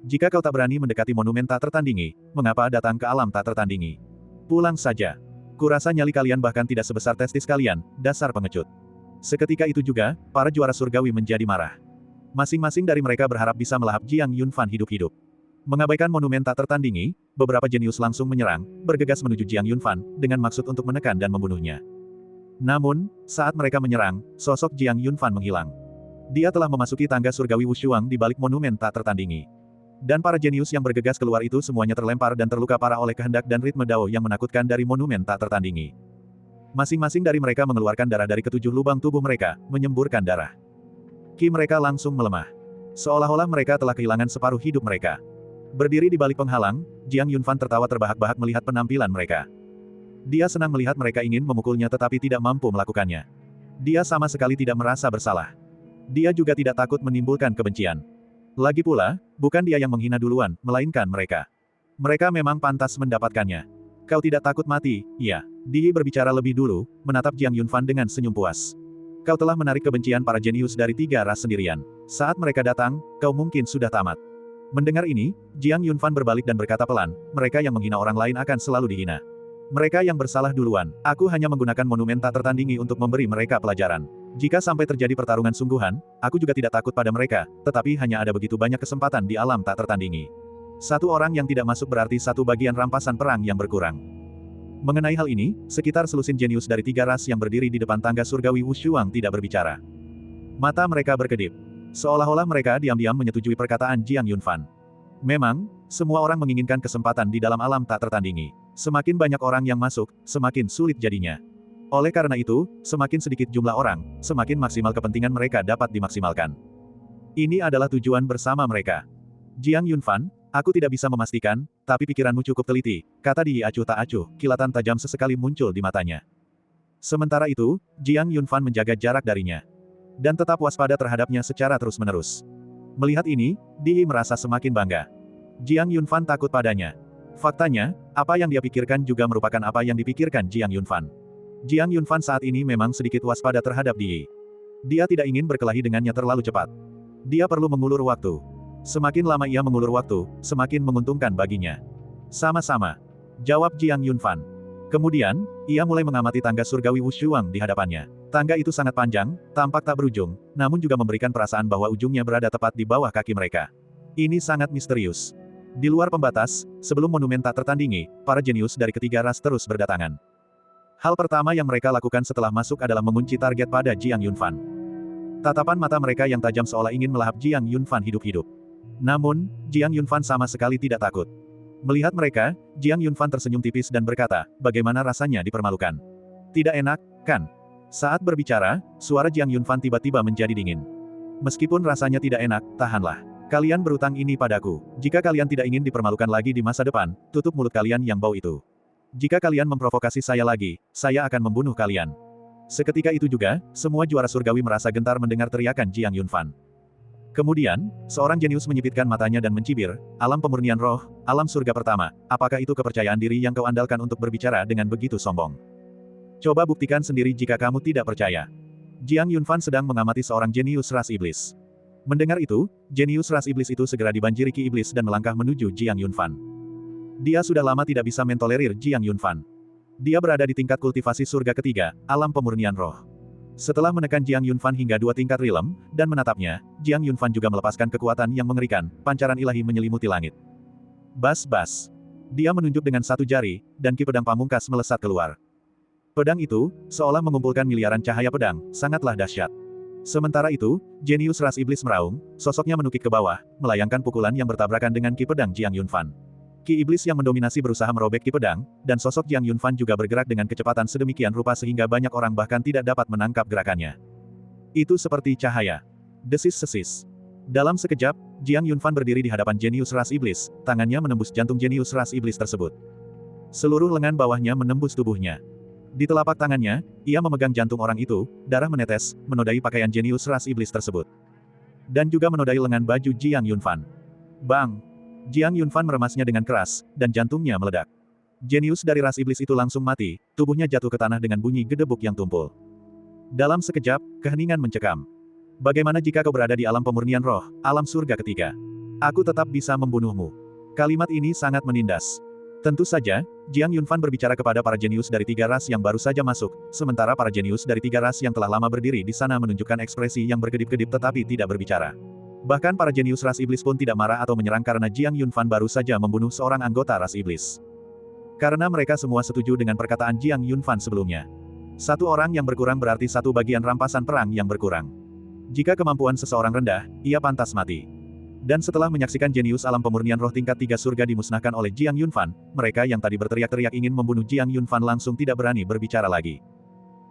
Jika kau tak berani mendekati monumen tak tertandingi, mengapa datang ke alam tak tertandingi? Pulang saja. Kurasa nyali kalian bahkan tidak sebesar testis kalian, dasar pengecut. Seketika itu juga, para juara surgawi menjadi marah. Masing-masing dari mereka berharap bisa melahap Jiang Yunfan hidup-hidup. Mengabaikan monumen tak tertandingi, beberapa jenius langsung menyerang, bergegas menuju Jiang Yunfan, dengan maksud untuk menekan dan membunuhnya. Namun, saat mereka menyerang, sosok Jiang Yunfan menghilang. Dia telah memasuki tangga surgawi Wushuang di balik monumen tak tertandingi. Dan para jenius yang bergegas keluar itu semuanya terlempar dan terluka parah oleh kehendak dan ritme dao yang menakutkan dari monumen tak tertandingi. Masing-masing dari mereka mengeluarkan darah dari ketujuh lubang tubuh mereka, menyemburkan darah. Ki mereka langsung melemah. Seolah-olah mereka telah kehilangan separuh hidup mereka. Berdiri di balik penghalang, Jiang Yunfan tertawa terbahak-bahak melihat penampilan mereka. Dia senang melihat mereka ingin memukulnya tetapi tidak mampu melakukannya. Dia sama sekali tidak merasa bersalah. Dia juga tidak takut menimbulkan kebencian. Lagi pula, bukan dia yang menghina duluan, melainkan mereka. Mereka memang pantas mendapatkannya. Kau tidak takut mati, iya. Dia berbicara lebih dulu, menatap Jiang Yunfan dengan senyum puas. Kau telah menarik kebencian para jenius dari tiga ras sendirian. Saat mereka datang, kau mungkin sudah tamat. Mendengar ini, Jiang Yunfan berbalik dan berkata pelan, mereka yang menghina orang lain akan selalu dihina. Mereka yang bersalah duluan. Aku hanya menggunakan monumen tak tertandingi untuk memberi mereka pelajaran. Jika sampai terjadi pertarungan sungguhan, aku juga tidak takut pada mereka, tetapi hanya ada begitu banyak kesempatan di alam tak tertandingi. Satu orang yang tidak masuk berarti satu bagian rampasan perang yang berkurang. Mengenai hal ini, sekitar selusin jenius dari tiga ras yang berdiri di depan tangga surgawi Wushuang tidak berbicara. Mata mereka berkedip. Seolah-olah mereka diam-diam menyetujui perkataan Jiang Yunfan. Memang, semua orang menginginkan kesempatan di dalam alam tak tertandingi. Semakin banyak orang yang masuk, semakin sulit jadinya. Oleh karena itu, semakin sedikit jumlah orang, semakin maksimal kepentingan mereka dapat dimaksimalkan. Ini adalah tujuan bersama mereka. Jiang Yunfan, aku tidak bisa memastikan, tapi pikiranmu cukup teliti, kata Di acuh tak acuh, kilatan tajam sesekali muncul di matanya. Sementara itu, Jiang Yunfan menjaga jarak darinya. Dan tetap waspada terhadapnya secara terus-menerus. Melihat ini, Di merasa semakin bangga. Jiang Yunfan takut padanya. Faktanya, apa yang dia pikirkan juga merupakan apa yang dipikirkan Jiang Yunfan. Jiang Yunfan saat ini memang sedikit waspada terhadap Di. Dia tidak ingin berkelahi dengannya terlalu cepat. Dia perlu mengulur waktu. Semakin lama ia mengulur waktu, semakin menguntungkan baginya. Sama-sama. Jawab Jiang Yunfan. Kemudian, ia mulai mengamati tangga surgawi Wushuang di hadapannya. Tangga itu sangat panjang, tampak tak berujung, namun juga memberikan perasaan bahwa ujungnya berada tepat di bawah kaki mereka. Ini sangat misterius. Di luar pembatas, sebelum monumen tak tertandingi, para jenius dari ketiga ras terus berdatangan. Hal pertama yang mereka lakukan setelah masuk adalah mengunci target pada Jiang Yunfan. Tatapan mata mereka yang tajam seolah ingin melahap Jiang Yunfan hidup-hidup. Namun, Jiang Yunfan sama sekali tidak takut. Melihat mereka, Jiang Yunfan tersenyum tipis dan berkata, bagaimana rasanya dipermalukan? Tidak enak, kan? Saat berbicara, suara Jiang Yunfan tiba-tiba menjadi dingin. Meskipun rasanya tidak enak, tahanlah. Kalian berutang ini padaku. Jika kalian tidak ingin dipermalukan lagi di masa depan, tutup mulut kalian yang bau itu. Jika kalian memprovokasi saya lagi, saya akan membunuh kalian. Seketika itu juga, semua juara surgawi merasa gentar mendengar teriakan Jiang Yunfan. Kemudian, seorang jenius menyipitkan matanya dan mencibir, alam pemurnian roh, alam surga pertama, apakah itu kepercayaan diri yang kau andalkan untuk berbicara dengan begitu sombong? Coba buktikan sendiri jika kamu tidak percaya. Jiang Yunfan sedang mengamati seorang jenius ras iblis. Mendengar itu, jenius ras iblis itu segera dibanjiri ki iblis dan melangkah menuju Jiang Yunfan. Dia sudah lama tidak bisa mentolerir Jiang Yunfan. Dia berada di tingkat kultivasi surga ketiga, alam pemurnian roh. Setelah menekan Jiang Yunfan hingga 2 tingkat rilem, dan menatapnya, Jiang Yunfan juga melepaskan kekuatan yang mengerikan, pancaran ilahi menyelimuti langit. Bas-bas. Dia menunjuk dengan satu jari, dan ki pedang pamungkas melesat keluar. Pedang itu, seolah mengumpulkan miliaran cahaya pedang, sangatlah dahsyat. Sementara itu, jenius ras iblis meraung, sosoknya menukik ke bawah, melayangkan pukulan yang bertabrakan dengan ki pedang Jiang Yunfan. Ki iblis yang mendominasi berusaha merobek ki pedang, dan sosok Jiang Yunfan juga bergerak dengan kecepatan sedemikian rupa sehingga banyak orang bahkan tidak dapat menangkap gerakannya. Itu seperti cahaya. Desis-sesis. Dalam sekejap, Jiang Yunfan berdiri di hadapan jenius ras iblis, tangannya menembus jantung jenius ras iblis tersebut. Seluruh lengan bawahnya menembus tubuhnya. Di telapak tangannya, ia memegang jantung orang itu, darah menetes, menodai pakaian jenius ras iblis tersebut. Dan juga menodai lengan baju Jiang Yunfan. Bang! Jiang Yunfan meremasnya dengan keras, dan jantungnya meledak. Jenius dari ras iblis itu langsung mati, tubuhnya jatuh ke tanah dengan bunyi gedebuk yang tumpul. Dalam sekejap, keheningan mencekam. Bagaimana jika kau berada di alam pemurnian roh, alam surga ketiga? Aku tetap bisa membunuhmu. Kalimat ini sangat menindas. Tentu saja, Jiang Yunfan berbicara kepada para jenius dari 3 ras yang baru saja masuk, sementara para jenius dari 3 ras yang telah lama berdiri di sana menunjukkan ekspresi yang berkedip-kedip tetapi tidak berbicara. Bahkan para jenius ras iblis pun tidak marah atau menyerang karena Jiang Yunfan baru saja membunuh seorang anggota ras iblis. Karena mereka semua setuju dengan perkataan Jiang Yunfan sebelumnya. Satu orang yang berkurang berarti satu bagian rampasan perang yang berkurang. Jika kemampuan seseorang rendah, ia pantas mati. Dan setelah menyaksikan jenius alam pemurnian roh tingkat 3 surga dimusnahkan oleh Jiang Yunfan, mereka yang tadi berteriak-teriak ingin membunuh Jiang Yunfan langsung tidak berani berbicara lagi.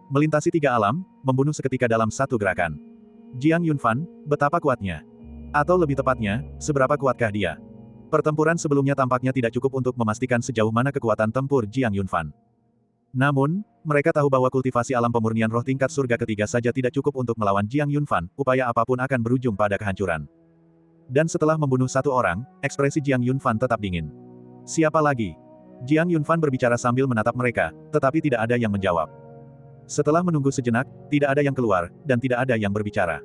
Melintasi 3 alam, membunuh seketika dalam satu gerakan. Jiang Yunfan, betapa kuatnya. Atau lebih tepatnya, seberapa kuatkah dia? Pertempuran sebelumnya tampaknya tidak cukup untuk memastikan sejauh mana kekuatan tempur Jiang Yunfan. Namun, mereka tahu bahwa kultivasi alam pemurnian roh tingkat surga ketiga saja tidak cukup untuk melawan Jiang Yunfan, upaya apapun akan berujung pada kehancuran. Dan setelah membunuh satu orang, ekspresi Jiang Yunfan tetap dingin. Siapa lagi? Jiang Yunfan berbicara sambil menatap mereka, tetapi tidak ada yang menjawab. Setelah menunggu sejenak, tidak ada yang keluar, dan tidak ada yang berbicara.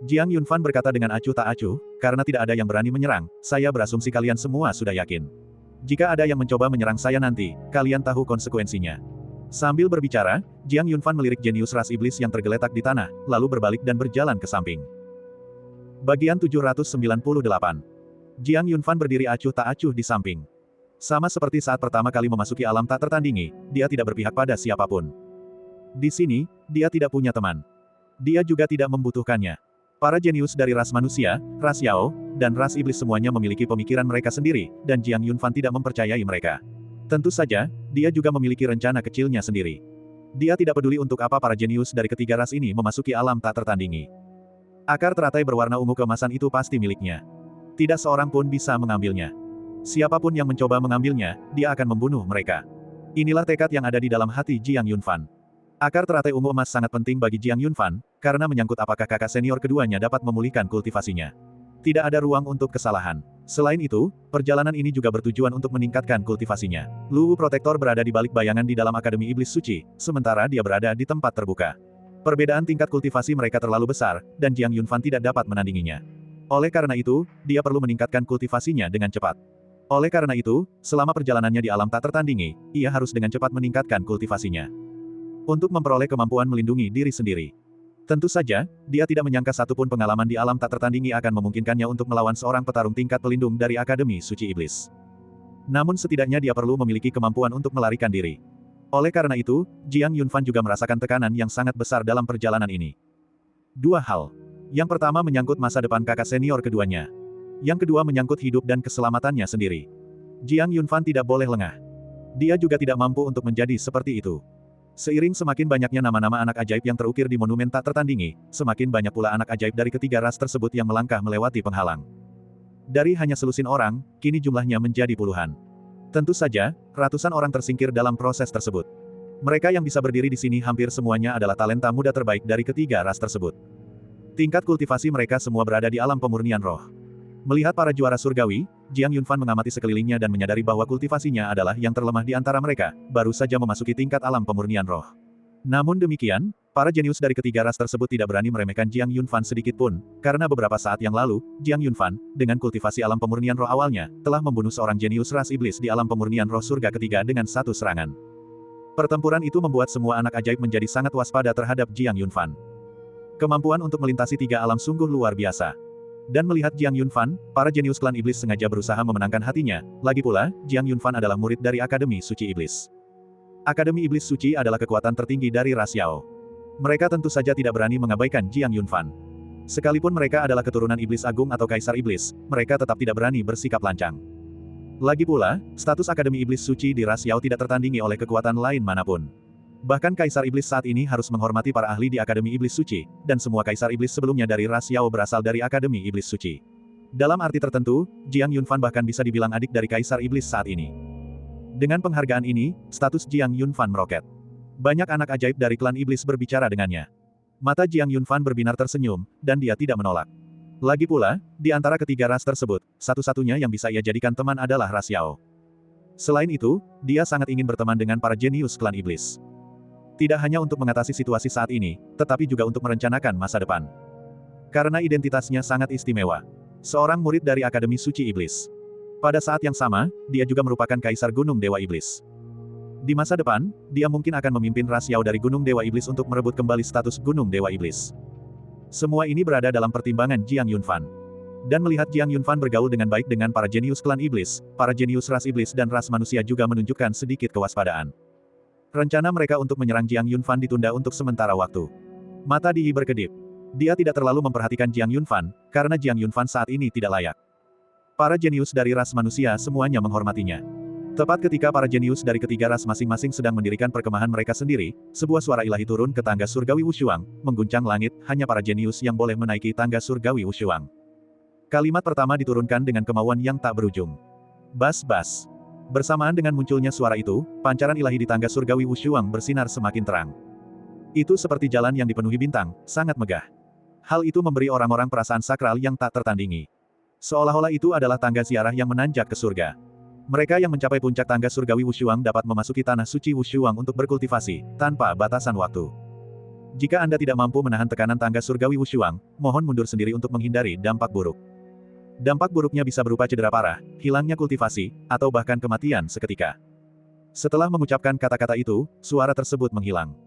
Jiang Yunfan berkata dengan acuh tak acuh, karena tidak ada yang berani menyerang, saya berasumsi kalian semua sudah yakin. Jika ada yang mencoba menyerang saya nanti, kalian tahu konsekuensinya. Sambil berbicara, Jiang Yunfan melirik jenius ras iblis yang tergeletak di tanah, lalu berbalik dan berjalan ke samping. Bagian 798. Jiang Yunfan berdiri acuh tak acuh di samping. Sama seperti saat pertama kali memasuki alam tak tertandingi, dia tidak berpihak pada siapapun. Di sini, dia tidak punya teman. Dia juga tidak membutuhkannya. Para jenius dari ras manusia, ras Yao, dan ras iblis semuanya memiliki pemikiran mereka sendiri, dan Jiang Yunfan tidak mempercayai mereka. Tentu saja, dia juga memiliki rencana kecilnya sendiri. Dia tidak peduli untuk apa para jenius dari ketiga ras ini memasuki alam tak tertandingi. Akar teratai berwarna ungu keemasan itu pasti miliknya. Tidak seorang pun bisa mengambilnya. Siapapun yang mencoba mengambilnya, dia akan membunuh mereka. Inilah tekad yang ada di dalam hati Jiang Yunfan. Akar teratai ungu emas sangat penting bagi Jiang Yunfan, karena menyangkut apakah kakak senior keduanya dapat memulihkan kultivasinya. Tidak ada ruang untuk kesalahan. Selain itu, perjalanan ini juga bertujuan untuk meningkatkan kultivasinya. Luwu Protektor berada di balik bayangan di dalam Akademi Iblis Suci, sementara dia berada di tempat terbuka. Perbedaan tingkat kultivasi mereka terlalu besar, dan Jiang Yunfan tidak dapat menandinginya. Oleh karena itu, dia perlu meningkatkan kultivasinya dengan cepat. Oleh karena itu, selama perjalanannya di alam tak tertandingi, ia harus dengan cepat meningkatkan kultivasinya. Untuk memperoleh kemampuan melindungi diri sendiri. Tentu saja, dia tidak menyangka satupun pengalaman di alam tak tertandingi akan memungkinkannya untuk melawan seorang petarung tingkat pelindung dari Akademi Suci Iblis. Namun setidaknya dia perlu memiliki kemampuan untuk melarikan diri. Oleh karena itu, Jiang Yunfan juga merasakan tekanan yang sangat besar dalam perjalanan ini. Dua hal. Yang pertama menyangkut masa depan kakak senior keduanya. Yang kedua menyangkut hidup dan keselamatannya sendiri. Jiang Yunfan tidak boleh lengah. Dia juga tidak mampu untuk menjadi seperti itu. Seiring semakin banyaknya nama-nama anak ajaib yang terukir di monumen tak tertandingi, semakin banyak pula anak ajaib dari ketiga ras tersebut yang melangkah melewati penghalang. Dari hanya selusin orang, kini jumlahnya menjadi puluhan. Tentu saja, ratusan orang tersingkir dalam proses tersebut. Mereka yang bisa berdiri di sini hampir semuanya adalah talenta muda terbaik dari ketiga ras tersebut. Tingkat kultivasi mereka semua berada di alam pemurnian roh. Melihat para juara surgawi, Jiang Yunfan mengamati sekelilingnya dan menyadari bahwa kultivasinya adalah yang terlemah di antara mereka, baru saja memasuki tingkat alam pemurnian roh. Namun demikian, para jenius dari ketiga ras tersebut tidak berani meremehkan Jiang Yunfan sedikit pun, karena beberapa saat yang lalu, Jiang Yunfan, dengan kultivasi alam pemurnian roh awalnya, telah membunuh seorang jenius ras iblis di alam pemurnian roh surga ketiga dengan satu serangan. Pertempuran itu membuat semua anak ajaib menjadi sangat waspada terhadap Jiang Yunfan. Kemampuan untuk melintasi tiga alam sungguh luar biasa. Dan melihat Jiang Yunfan, para jenius klan iblis sengaja berusaha memenangkan hatinya. Lagi pula, Jiang Yunfan adalah murid dari Akademi Suci Iblis. Akademi Iblis Suci adalah kekuatan tertinggi dari ras Yao. Mereka tentu saja tidak berani mengabaikan Jiang Yunfan. Sekalipun mereka adalah keturunan iblis agung atau kaisar iblis, mereka tetap tidak berani bersikap lancang. Lagi pula, status Akademi Iblis Suci di ras Yao tidak tertandingi oleh kekuatan lain manapun. Bahkan Kaisar Iblis saat ini harus menghormati para ahli di Akademi Iblis Suci, dan semua Kaisar Iblis sebelumnya dari ras Yao berasal dari Akademi Iblis Suci. Dalam arti tertentu, Jiang Yunfan bahkan bisa dibilang adik dari Kaisar Iblis saat ini. Dengan penghargaan ini, status Jiang Yunfan meroket. Banyak anak ajaib dari klan Iblis berbicara dengannya. Mata Jiang Yunfan berbinar tersenyum, dan dia tidak menolak. Lagi pula, di antara ketiga ras tersebut, satu-satunya yang bisa ia jadikan teman adalah ras Yao. Selain itu, dia sangat ingin berteman dengan para jenius klan Iblis. Tidak hanya untuk mengatasi situasi saat ini, tetapi juga untuk merencanakan masa depan. Karena identitasnya sangat istimewa. Seorang murid dari Akademi Suci Iblis. Pada saat yang sama, dia juga merupakan Kaisar Gunung Dewa Iblis. Di masa depan, dia mungkin akan memimpin ras Yao dari Gunung Dewa Iblis untuk merebut kembali status Gunung Dewa Iblis. Semua ini berada dalam pertimbangan Jiang Yunfan. Dan melihat Jiang Yunfan bergaul dengan baik dengan para jenius klan Iblis, para jenius ras Iblis dan ras manusia juga menunjukkan sedikit kewaspadaan. Rencana mereka untuk menyerang Jiang Yunfan ditunda untuk sementara waktu. Mata Di Yi berkedip. Dia tidak terlalu memperhatikan Jiang Yunfan, karena Jiang Yunfan saat ini tidak layak. Para jenius dari ras manusia semuanya menghormatinya. Tepat ketika para jenius dari ketiga ras masing-masing sedang mendirikan perkemahan mereka sendiri, sebuah suara ilahi turun ke tangga surgawi Wushuang, mengguncang langit, hanya para jenius yang boleh menaiki tangga surgawi Wushuang. Kalimat pertama diturunkan dengan kemauan yang tak berujung. Bas-bas. Bersamaan dengan munculnya suara itu, pancaran ilahi di tangga surgawi Wushuang bersinar semakin terang. Itu seperti jalan yang dipenuhi bintang, sangat megah. Hal itu memberi orang-orang perasaan sakral yang tak tertandingi. Seolah-olah itu adalah tangga ziarah yang menanjak ke surga. Mereka yang mencapai puncak tangga surgawi Wushuang dapat memasuki tanah suci Wushuang untuk berkultivasi, tanpa batasan waktu. Jika Anda tidak mampu menahan tekanan tangga surgawi Wushuang, mohon mundur sendiri untuk menghindari dampak buruk. Dampak buruknya bisa berupa cedera parah, hilangnya kultivasi, atau bahkan kematian seketika. Setelah mengucapkan kata-kata itu, suara tersebut menghilang.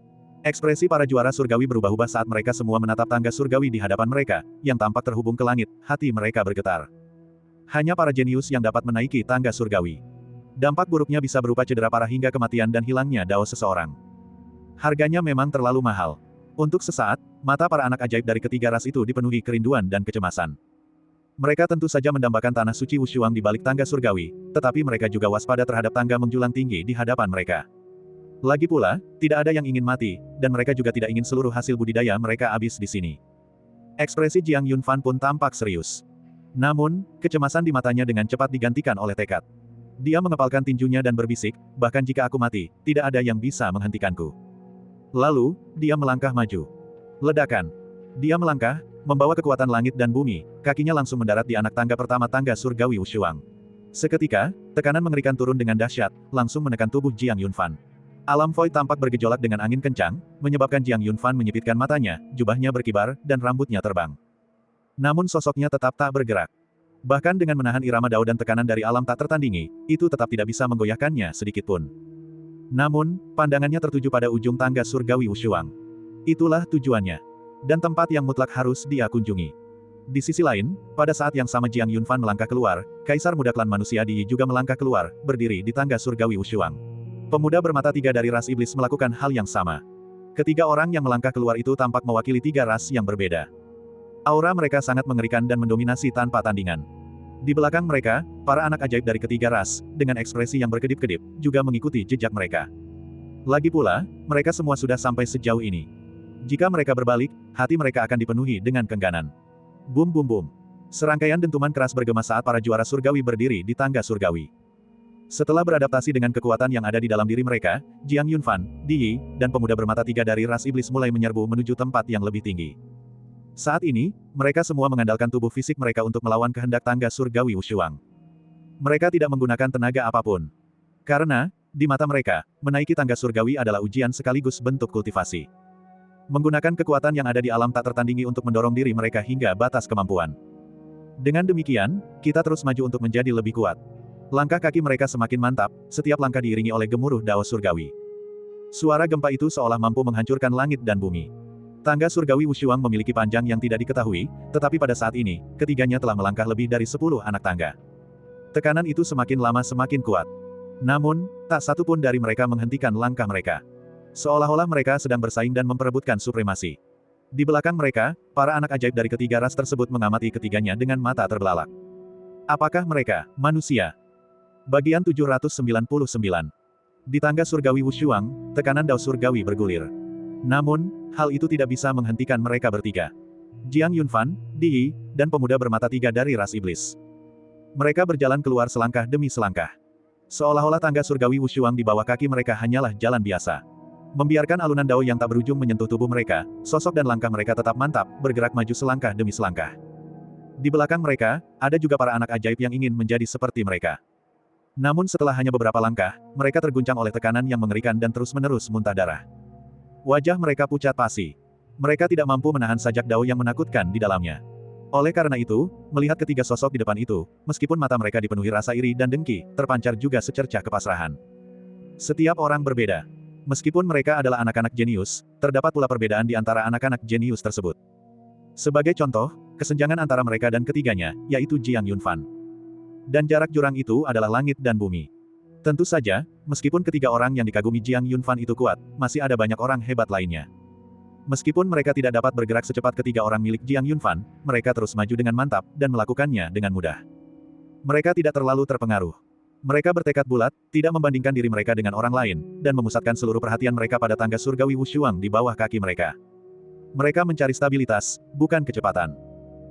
Ekspresi para juara surgawi berubah-ubah saat mereka semua menatap tangga surgawi di hadapan mereka, yang tampak terhubung ke langit, hati mereka bergetar. Hanya para jenius yang dapat menaiki tangga surgawi. Dampak buruknya bisa berupa cedera parah hingga kematian dan hilangnya dao seseorang. Harganya memang terlalu mahal. Untuk sesaat, mata para anak ajaib dari ketiga ras itu dipenuhi kerinduan dan kecemasan. Mereka tentu saja mendambakan tanah suci Wushuang di balik tangga surgawi, tetapi mereka juga waspada terhadap tangga menjulang tinggi di hadapan mereka. Lagi pula, tidak ada yang ingin mati, dan mereka juga tidak ingin seluruh hasil budidaya mereka habis di sini. Ekspresi Jiang Yunfan pun tampak serius. Namun, kecemasan di matanya dengan cepat digantikan oleh tekad. Dia mengepalkan tinjunya dan berbisik, bahkan jika aku mati, tidak ada yang bisa menghentikanku. Lalu, dia melangkah maju. Ledakan. Dia melangkah, membawa kekuatan langit dan bumi, kakinya langsung mendarat di anak tangga pertama tangga surgawi Wushuang. Seketika, tekanan mengerikan turun dengan dahsyat, langsung menekan tubuh Jiang Yunfan. Alam void tampak bergejolak dengan angin kencang, menyebabkan Jiang Yunfan menyipitkan matanya, jubahnya berkibar, dan rambutnya terbang. Namun sosoknya tetap tak bergerak. Bahkan dengan menahan irama dao dan tekanan dari alam tak tertandingi, itu tetap tidak bisa menggoyahkannya sedikitpun. Namun, pandangannya tertuju pada ujung tangga surgawi Wushuang. Itulah tujuannya. Dan tempat yang mutlak harus dia kunjungi. Di sisi lain, pada saat yang sama Jiang Yunfan melangkah keluar, Kaisar Muda Klan Manusia Di Yi juga melangkah keluar, berdiri di tangga surgawi Wushuang. Pemuda bermata tiga dari ras iblis melakukan hal yang sama. Ketiga orang yang melangkah keluar itu tampak mewakili tiga ras yang berbeda. Aura mereka sangat mengerikan dan mendominasi tanpa tandingan. Di belakang mereka, para anak ajaib dari ketiga ras, dengan ekspresi yang berkedip-kedip, juga mengikuti jejak mereka. Lagi pula, mereka semua sudah sampai sejauh ini. Jika mereka berbalik, hati mereka akan dipenuhi dengan kengganan. Bum bum bum. Serangkaian dentuman keras bergema saat para juara surgawi berdiri di tangga surgawi. Setelah beradaptasi dengan kekuatan yang ada di dalam diri mereka, Jiang Yunfan, Di Yi, dan pemuda bermata tiga dari ras iblis mulai menyerbu menuju tempat yang lebih tinggi. Saat ini, mereka semua mengandalkan tubuh fisik mereka untuk melawan kehendak tangga surgawi Wushuang. Mereka tidak menggunakan tenaga apapun. Karena, di mata mereka, menaiki tangga surgawi adalah ujian sekaligus bentuk kultivasi. Menggunakan kekuatan yang ada di alam tak tertandingi untuk mendorong diri mereka hingga batas kemampuan. Dengan demikian, kita terus maju untuk menjadi lebih kuat. Langkah kaki mereka semakin mantap, setiap langkah diiringi oleh gemuruh dao surgawi. Suara gempa itu seolah mampu menghancurkan langit dan bumi. Tangga surgawi Wushuang memiliki panjang yang tidak diketahui, tetapi pada saat ini, ketiganya telah melangkah lebih dari 10 anak tangga. Tekanan itu semakin lama semakin kuat. Namun, tak satu pun dari mereka menghentikan langkah mereka. Seolah-olah mereka sedang bersaing dan memperebutkan supremasi. Di belakang mereka, para anak ajaib dari ketiga ras tersebut mengamati ketiganya dengan mata terbelalak. Apakah mereka manusia? Bagian 799. Di tangga surgawi Wushuang, tekanan dao surgawi bergulir. Namun, hal itu tidak bisa menghentikan mereka bertiga. Jiang Yunfan, Di Yi, dan pemuda bermata tiga dari ras iblis. Mereka berjalan keluar selangkah demi selangkah. Seolah-olah tangga surgawi Wushuang di bawah kaki mereka hanyalah jalan biasa. Membiarkan alunan dao yang tak berujung menyentuh tubuh mereka, sosok dan langkah mereka tetap mantap, bergerak maju selangkah demi selangkah. Di belakang mereka, ada juga para anak ajaib yang ingin menjadi seperti mereka. Namun setelah hanya beberapa langkah, mereka terguncang oleh tekanan yang mengerikan dan terus-menerus muntah darah. Wajah mereka pucat pasi. Mereka tidak mampu menahan sajak dao yang menakutkan di dalamnya. Oleh karena itu, melihat ketiga sosok di depan itu, meskipun mata mereka dipenuhi rasa iri dan dengki, terpancar juga secercah kepasrahan. Setiap orang berbeda. Meskipun mereka adalah anak-anak jenius, terdapat pula perbedaan di antara anak-anak jenius tersebut. Sebagai contoh, kesenjangan antara mereka dan ketiganya, yaitu Jiang Yunfan. Dan jarak jurang itu adalah langit dan bumi. Tentu saja, meskipun ketiga orang yang dikagumi Jiang Yunfan itu kuat, masih ada banyak orang hebat lainnya. Meskipun mereka tidak dapat bergerak secepat ketiga orang milik Jiang Yunfan, mereka terus maju dengan mantap, dan melakukannya dengan mudah. Mereka tidak terlalu terpengaruh. Mereka bertekad bulat, tidak membandingkan diri mereka dengan orang lain, dan memusatkan seluruh perhatian mereka pada tangga surgawi Wushuang di bawah kaki mereka. Mereka mencari stabilitas, bukan kecepatan.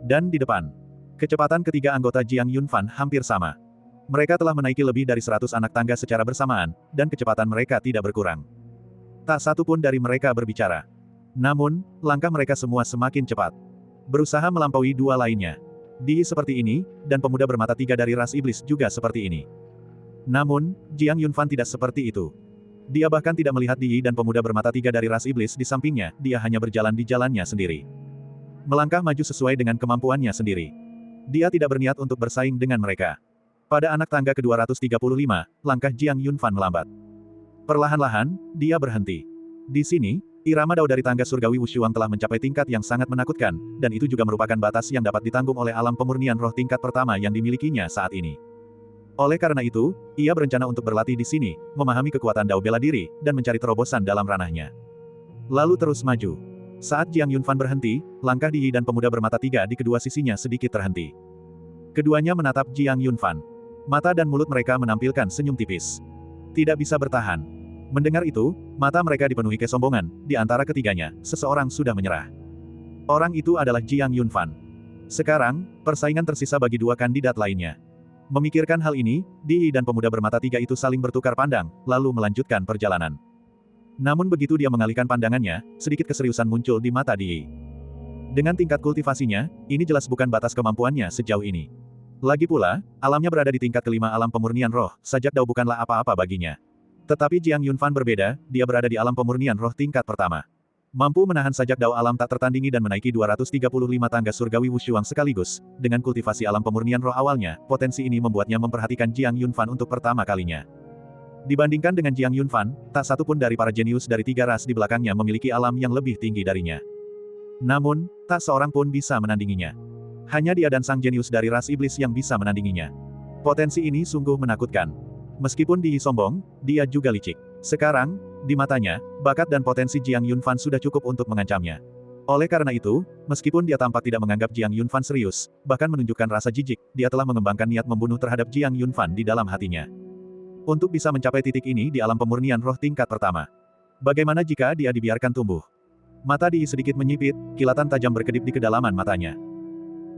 Dan di depan, kecepatan ketiga anggota Jiang Yunfan hampir sama. Mereka telah menaiki lebih dari 100 anak tangga secara bersamaan, dan kecepatan mereka tidak berkurang. Tak satu pun dari mereka berbicara. Namun, langkah mereka semua semakin cepat. Berusaha melampaui dua lainnya. Di Yi seperti ini, dan pemuda bermata tiga dari ras iblis juga seperti ini. Namun, Jiang Yunfan tidak seperti itu. Dia bahkan tidak melihat Di Yi dan pemuda bermata tiga dari ras iblis di sampingnya, dia hanya berjalan di jalannya sendiri. Melangkah maju sesuai dengan kemampuannya sendiri. Dia tidak berniat untuk bersaing dengan mereka. Pada anak tangga ke-235, langkah Jiang Yunfan melambat. Perlahan-lahan, dia berhenti. Di sini, irama dao dari tangga surgawi Wushuang telah mencapai tingkat yang sangat menakutkan, dan itu juga merupakan batas yang dapat ditanggung oleh alam pemurnian roh tingkat pertama yang dimilikinya saat ini. Oleh karena itu, ia berencana untuk berlatih di sini, memahami kekuatan dao bela diri, dan mencari terobosan dalam ranahnya. Lalu terus maju. Saat Jiang Yunfan berhenti, langkah Di Yi dan pemuda bermata tiga di kedua sisinya sedikit terhenti. Keduanya menatap Jiang Yunfan. Mata dan mulut mereka menampilkan senyum tipis. Tidak bisa bertahan. Mendengar itu, mata mereka dipenuhi kesombongan, di antara ketiganya, seseorang sudah menyerah. Orang itu adalah Jiang Yunfan. Sekarang, persaingan tersisa bagi dua kandidat lainnya. Memikirkan hal ini, Di dan pemuda bermata tiga itu saling bertukar pandang, lalu melanjutkan perjalanan. Namun begitu dia mengalihkan pandangannya, sedikit keseriusan muncul di mata Di. Dengan tingkat kultivasinya, ini jelas bukan batas kemampuannya sejauh ini. Lagi pula, alamnya berada di tingkat kelima alam pemurnian roh, sajak dao bukanlah apa-apa baginya. Tetapi Jiang Yunfan berbeda, dia berada di alam pemurnian roh tingkat pertama. Mampu menahan sajak dao alam tak tertandingi dan menaiki 235 tangga surgawi Wushuang sekaligus, dengan kultivasi alam pemurnian roh awalnya, potensi ini membuatnya memperhatikan Jiang Yunfan untuk pertama kalinya. Dibandingkan dengan Jiang Yunfan, tak satu pun dari para jenius dari tiga ras di belakangnya memiliki alam yang lebih tinggi darinya. Namun, tak seorang pun bisa menandinginya. Hanya dia dan sang jenius dari ras iblis yang bisa menandinginya. Potensi ini sungguh menakutkan. Meskipun Di sombong, dia juga licik. Sekarang, di matanya, bakat dan potensi Jiang Yunfan sudah cukup untuk mengancamnya. Oleh karena itu, meskipun dia tampak tidak menganggap Jiang Yunfan serius, bahkan menunjukkan rasa jijik, dia telah mengembangkan niat membunuh terhadap Jiang Yunfan di dalam hatinya. Untuk bisa mencapai titik ini di alam pemurnian roh tingkat pertama. Bagaimana jika dia dibiarkan tumbuh? Mata Di sedikit menyipit, kilatan tajam berkedip di kedalaman matanya.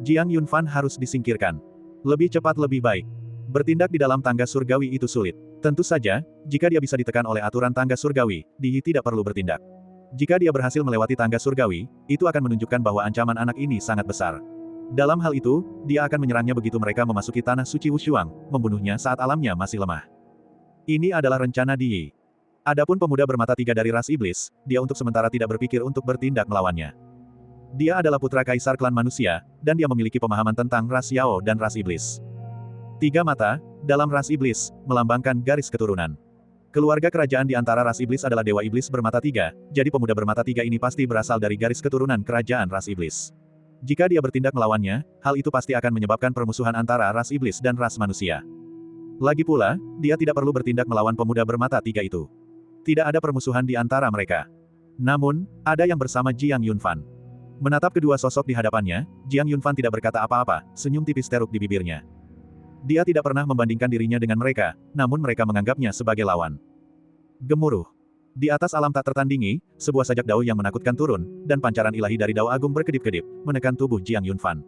Jiang Yunfan harus disingkirkan. Lebih cepat lebih baik. Bertindak di dalam tangga surgawi itu sulit. Tentu saja, jika dia bisa ditekan oleh aturan tangga surgawi, Di tidak perlu bertindak. Jika dia berhasil melewati tangga surgawi, itu akan menunjukkan bahwa ancaman anak ini sangat besar. Dalam hal itu, dia akan menyerangnya begitu mereka memasuki tanah suci Wushuang, membunuhnya saat alamnya masih lemah. Ini adalah rencana Di. Adapun pemuda bermata tiga dari ras iblis, dia untuk sementara tidak berpikir untuk bertindak melawannya. Dia adalah putra kaisar klan manusia, dan dia memiliki pemahaman tentang ras Yao dan ras iblis. Tiga mata, dalam ras iblis, melambangkan garis keturunan. Keluarga kerajaan di antara ras iblis adalah dewa iblis bermata tiga, jadi pemuda bermata tiga ini pasti berasal dari garis keturunan kerajaan ras iblis. Jika dia bertindak melawannya, hal itu pasti akan menyebabkan permusuhan antara ras iblis dan ras manusia. Lagi pula, dia tidak perlu bertindak melawan pemuda bermata tiga itu. Tidak ada permusuhan di antara mereka. Namun, ada yang bersama Jiang Yunfan. Menatap kedua sosok di hadapannya, Jiang Yunfan tidak berkata apa-apa, senyum tipis teruk di bibirnya. Dia tidak pernah membandingkan dirinya dengan mereka, namun mereka menganggapnya sebagai lawan. Gemuruh. Di atas alam tak tertandingi, sebuah sajak dao yang menakutkan turun, dan pancaran ilahi dari dao agung berkedip-kedip, menekan tubuh Jiang Yunfan.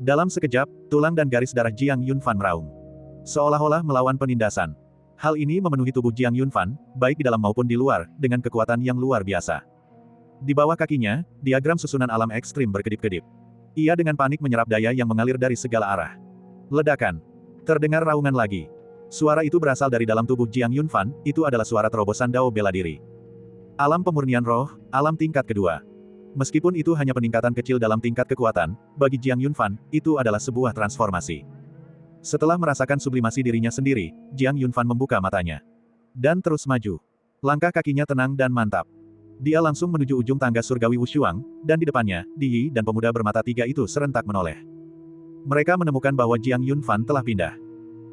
Dalam sekejap, tulang dan garis darah Jiang Yunfan meraung. Seolah-olah melawan penindasan. Hal ini memenuhi tubuh Jiang Yunfan, baik di dalam maupun di luar, dengan kekuatan yang luar biasa. Di bawah kakinya, diagram susunan alam ekstrim berkedip-kedip. Ia dengan panik menyerap daya yang mengalir dari segala arah. Ledakan. Terdengar raungan lagi. Suara itu berasal dari dalam tubuh Jiang Yunfan, itu adalah suara terobosan dao bela diri. Alam pemurnian roh, alam tingkat kedua. Meskipun itu hanya peningkatan kecil dalam tingkat kekuatan, bagi Jiang Yunfan, itu adalah sebuah transformasi. Setelah merasakan sublimasi dirinya sendiri, Jiang Yunfan membuka matanya. Dan terus maju. Langkah kakinya tenang dan mantap. Dia langsung menuju ujung tangga surgawi Wushuang, dan di depannya, Di dan pemuda bermata tiga itu serentak menoleh. Mereka menemukan bahwa Jiang Yunfan telah pindah.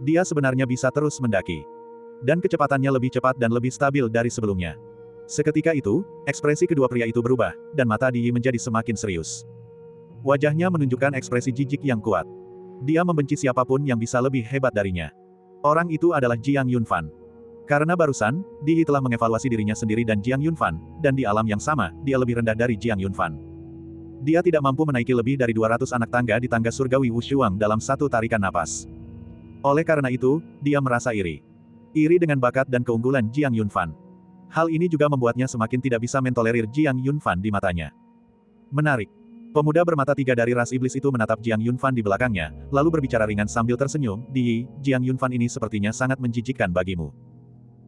Dia sebenarnya bisa terus mendaki. Dan kecepatannya lebih cepat dan lebih stabil dari sebelumnya. Seketika itu, ekspresi kedua pria itu berubah, dan mata Di menjadi semakin serius. Wajahnya menunjukkan ekspresi jijik yang kuat. Dia membenci siapapun yang bisa lebih hebat darinya. Orang itu adalah Jiang Yunfan. Karena barusan, Di telah mengevaluasi dirinya sendiri dan Jiang Yunfan, dan di alam yang sama, dia lebih rendah dari Jiang Yunfan. Dia tidak mampu menaiki lebih dari 200 anak tangga di tangga surgawi Wushuang dalam satu tarikan napas. Oleh karena itu, dia merasa iri. Iri dengan bakat dan keunggulan Jiang Yunfan. Hal ini juga membuatnya semakin tidak bisa mentolerir Jiang Yunfan di matanya. Menarik. Pemuda bermata tiga dari ras iblis itu menatap Jiang Yunfan di belakangnya, lalu berbicara ringan sambil tersenyum, Di, Jiang Yunfan ini sepertinya sangat menjijikkan bagimu.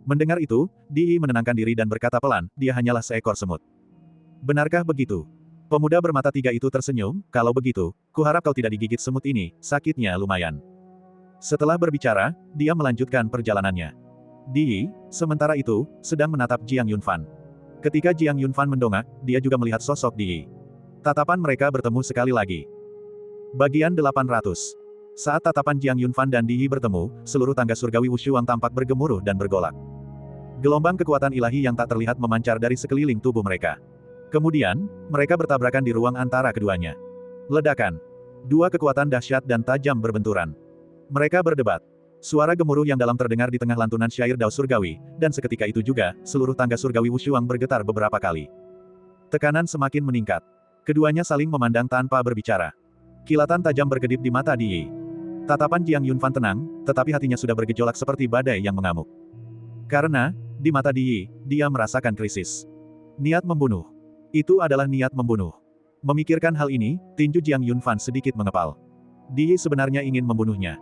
Mendengar itu, Di menenangkan diri dan berkata pelan, dia hanyalah seekor semut. Benarkah begitu? Pemuda bermata tiga itu tersenyum, kalau begitu, kuharap kau tidak digigit semut ini, sakitnya lumayan. Setelah berbicara, dia melanjutkan perjalanannya. Di, sementara itu, sedang menatap Jiang Yunfan. Ketika Jiang Yunfan mendongak, dia juga melihat sosok Di. Tatapan mereka bertemu sekali lagi. Bagian 800. Saat tatapan Jiang Yunfan dan Di bertemu, seluruh tangga surgawi Wushuang tampak bergemuruh dan bergolak. Gelombang kekuatan ilahi yang tak terlihat memancar dari sekeliling tubuh mereka. Kemudian, mereka bertabrakan di ruang antara keduanya. Ledakan. Dua kekuatan dahsyat dan tajam berbenturan. Mereka berdebat. Suara gemuruh yang dalam terdengar di tengah lantunan syair dao surgawi, dan seketika itu juga, seluruh tangga surgawi Wushuang bergetar beberapa kali. Tekanan semakin meningkat. Keduanya saling memandang tanpa berbicara. Kilatan tajam berkedip di mata Di Yi. Tatapan Jiang Yunfan tenang, tetapi hatinya sudah bergejolak seperti badai yang mengamuk. Karena, di mata Di Yi, dia merasakan krisis. Niat membunuh. Itu adalah niat membunuh. Memikirkan hal ini, tinju Jiang Yunfan sedikit mengepal. Di Yi sebenarnya ingin membunuhnya.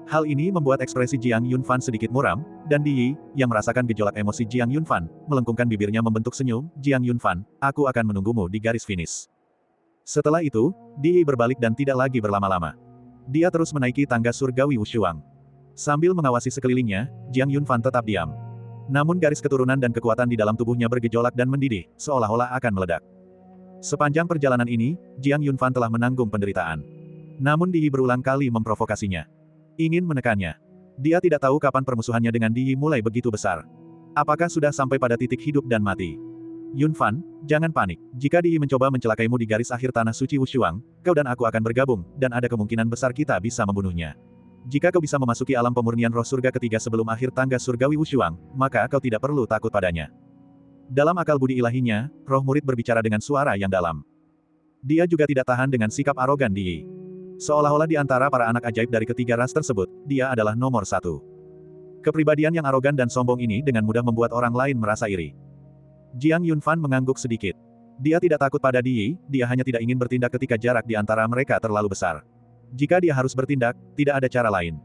Hal ini membuat ekspresi Jiang Yunfan sedikit muram, dan Di Yi, yang merasakan gejolak emosi Jiang Yunfan, melengkungkan bibirnya membentuk senyum. Jiang Yunfan, aku akan menunggumu di garis finish. Setelah itu, Di Yi berbalik dan tidak lagi berlama-lama. Dia terus menaiki tangga surgawi Wushuang. Sambil mengawasi sekelilingnya, Jiang Yunfan tetap diam. Namun garis keturunan dan kekuatan di dalam tubuhnya bergejolak dan mendidih, seolah-olah akan meledak. Sepanjang perjalanan ini, Jiang Yunfan telah menanggung penderitaan. Namun Di Yi berulang kali memprovokasinya. Ingin menekannya. Dia tidak tahu kapan permusuhannya dengan Di Yi mulai begitu besar. Apakah sudah sampai pada titik hidup dan mati? Yunfan, jangan panik. Jika Di Yi mencoba mencelakaimu di garis akhir tanah suci Wushuang, kau dan aku akan bergabung, dan ada kemungkinan besar kita bisa membunuhnya. Jika kau bisa memasuki alam pemurnian roh surga ketiga sebelum akhir tangga surgawi Wushuang, maka kau tidak perlu takut padanya. Dalam akal budi ilahinya, roh murid berbicara dengan suara yang dalam. Dia juga tidak tahan dengan sikap arogan Di Yi. Seolah-olah di antara para anak ajaib dari ketiga ras tersebut, dia adalah nomor satu. Kepribadian yang arogan dan sombong ini dengan mudah membuat orang lain merasa iri. Jiang Yunfan mengangguk sedikit. Dia tidak takut pada Di Yi, dia hanya tidak ingin bertindak ketika jarak di antara mereka terlalu besar. Jika dia harus bertindak, tidak ada cara lain.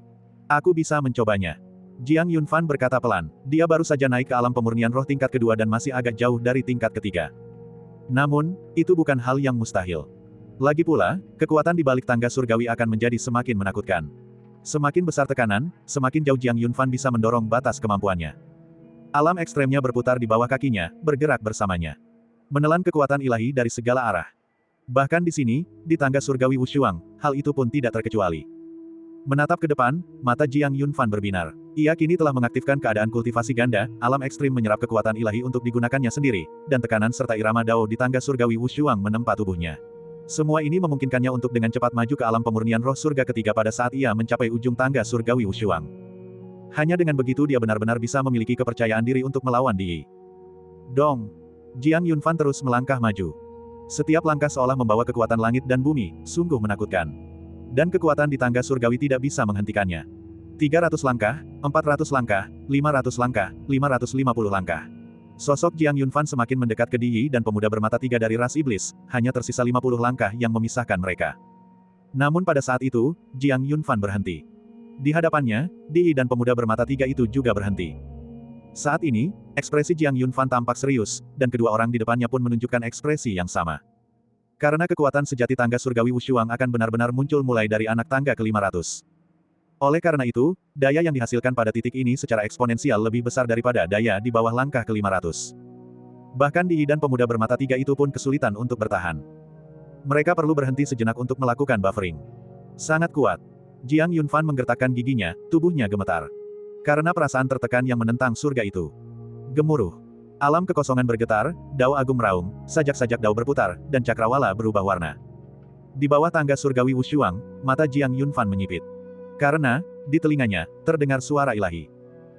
Aku bisa mencobanya. Jiang Yunfan berkata pelan, dia baru saja naik ke alam pemurnian roh tingkat kedua dan masih agak jauh dari tingkat ketiga. Namun, itu bukan hal yang mustahil. Lagi pula, kekuatan di balik tangga surgawi akan menjadi semakin menakutkan. Semakin besar tekanan, semakin jauh Jiang Yunfan bisa mendorong batas kemampuannya. Alam ekstremnya berputar di bawah kakinya, bergerak bersamanya. Menelan kekuatan ilahi dari segala arah. Bahkan di sini, di tangga surgawi Wushuang, hal itu pun tidak terkecuali. Menatap ke depan, mata Jiang Yunfan berbinar. Ia kini telah mengaktifkan keadaan kultivasi ganda, alam ekstrim menyerap kekuatan ilahi untuk digunakannya sendiri, dan tekanan serta irama Dao di tangga surgawi Wushuang menempa tubuhnya. Semua ini memungkinkannya untuk dengan cepat maju ke alam pemurnian roh surga ketiga pada saat ia mencapai ujung tangga surgawi Wushuang. Hanya dengan begitu dia benar-benar bisa memiliki kepercayaan diri untuk melawan Di Yi. Dong! Jiang Yunfan terus melangkah maju. Setiap langkah seolah membawa kekuatan langit dan bumi, sungguh menakutkan. Dan kekuatan di tangga surgawi tidak bisa menghentikannya. 300 langkah, 400 langkah, 500 langkah, 550 langkah. Sosok Jiang Yunfan semakin mendekat ke Di Yi dan pemuda bermata tiga dari ras iblis, hanya tersisa 50 langkah yang memisahkan mereka. Namun pada saat itu, Jiang Yunfan berhenti. Di hadapannya, Di Yi dan pemuda bermata tiga itu juga berhenti. Saat ini, ekspresi Jiang Yunfan tampak serius, dan kedua orang di depannya pun menunjukkan ekspresi yang sama. Karena kekuatan sejati tangga surgawi Wushuang akan benar-benar muncul mulai dari anak tangga ke-500. Oleh karena itu, daya yang dihasilkan pada titik ini secara eksponensial lebih besar daripada daya di bawah langkah ke-500. Bahkan Di Yi dan pemuda bermata tiga itu pun kesulitan untuk bertahan. Mereka perlu berhenti sejenak untuk melakukan buffering. Sangat kuat. Jiang Yunfan menggertakkan giginya, tubuhnya gemetar. Karena perasaan tertekan yang menentang surga itu. Gemuruh. Alam kekosongan bergetar, Dao agung meraung, sajak-sajak Dao berputar, dan cakrawala berubah warna. Di bawah tangga surgawi Wushuang, mata Jiang Yunfan menyipit. Karena, di telinganya, terdengar suara ilahi.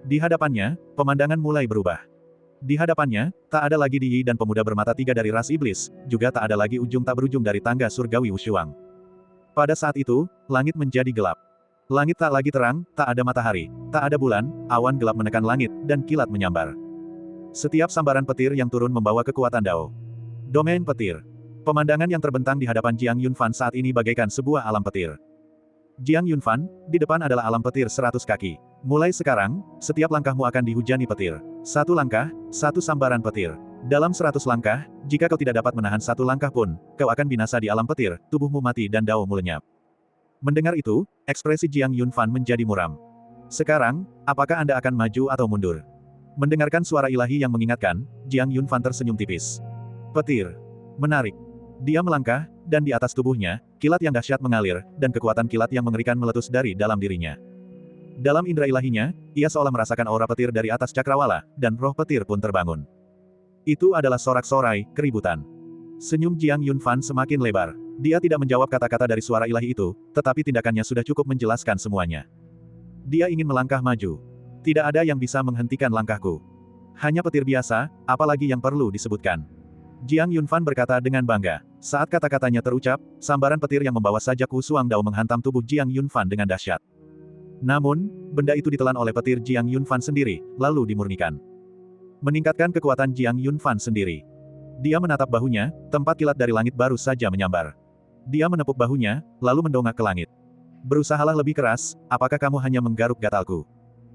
Di hadapannya, pemandangan mulai berubah. Di hadapannya, tak ada lagi Di Yi dan pemuda bermata tiga dari ras iblis, juga tak ada lagi ujung tak berujung dari tangga surgawi Wushuang. Pada saat itu, langit menjadi gelap. Langit tak lagi terang, tak ada matahari, tak ada bulan, awan gelap menekan langit, dan kilat menyambar. Setiap sambaran petir yang turun membawa kekuatan Dao. Domain petir. Pemandangan yang terbentang di hadapan Jiang Yunfan saat ini bagaikan sebuah alam petir. Jiang Yunfan, di depan adalah alam petir 100 kaki. Mulai sekarang, setiap langkahmu akan dihujani petir. Satu langkah, satu sambaran petir. Dalam 100 langkah, jika kau tidak dapat menahan satu langkah pun, kau akan binasa di alam petir, tubuhmu mati dan Dao-mu lenyap. Mendengar itu, ekspresi Jiang Yunfan menjadi muram. Sekarang, apakah Anda akan maju atau mundur? Mendengarkan suara ilahi yang mengingatkan, Jiang Yunfan tersenyum tipis. Petir. Menarik. Dia melangkah, dan di atas tubuhnya, kilat yang dahsyat mengalir, dan kekuatan kilat yang mengerikan meletus dari dalam dirinya. Dalam indera ilahinya, ia seolah merasakan aura petir dari atas cakrawala, dan roh petir pun terbangun. Itu adalah sorak-sorai, keributan. Senyum Jiang Yunfan semakin lebar. Dia tidak menjawab kata-kata dari suara ilahi itu, tetapi tindakannya sudah cukup menjelaskan semuanya. Dia ingin melangkah maju. Tidak ada yang bisa menghentikan langkahku. Hanya petir biasa, apalagi yang perlu disebutkan. Jiang Yunfan berkata dengan bangga. Saat kata-katanya terucap, sambaran petir yang membawa sajak Wu Suang Dao menghantam tubuh Jiang Yunfan dengan dahsyat. Namun, benda itu ditelan oleh petir Jiang Yunfan sendiri, lalu dimurnikan. Meningkatkan kekuatan Jiang Yunfan sendiri. Dia menatap bahunya, tempat kilat dari langit baru saja menyambar. Dia menepuk bahunya, lalu mendongak ke langit. Berusahalah lebih keras, apakah kamu hanya menggaruk gatalku?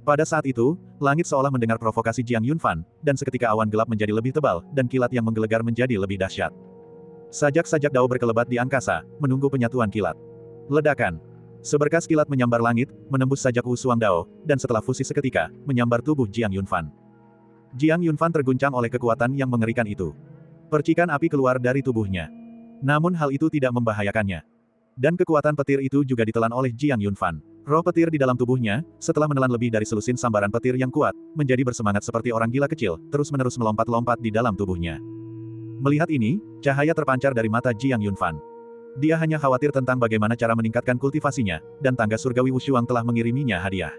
Pada saat itu, langit seolah mendengar provokasi Jiang Yunfan, dan seketika awan gelap menjadi lebih tebal, dan kilat yang menggelegar menjadi lebih dahsyat. Sajak-sajak Dao berkelebat di angkasa, menunggu penyatuan kilat. Ledakan. Seberkas kilat menyambar langit, menembus sajak Wu Suang Dao, dan setelah fusi seketika, menyambar tubuh Jiang Yunfan. Jiang Yunfan terguncang oleh kekuatan yang mengerikan itu. Percikan api keluar dari tubuhnya. Namun hal itu tidak membahayakannya. Dan kekuatan petir itu juga ditelan oleh Jiang Yunfan. Roh petir di dalam tubuhnya, setelah menelan lebih dari selusin sambaran petir yang kuat, menjadi bersemangat seperti orang gila kecil, terus-menerus melompat-lompat di dalam tubuhnya. Melihat ini, cahaya terpancar dari mata Jiang Yunfan. Dia hanya khawatir tentang bagaimana cara meningkatkan kultivasinya, dan tangga surgawi Wushuang telah mengiriminya hadiah.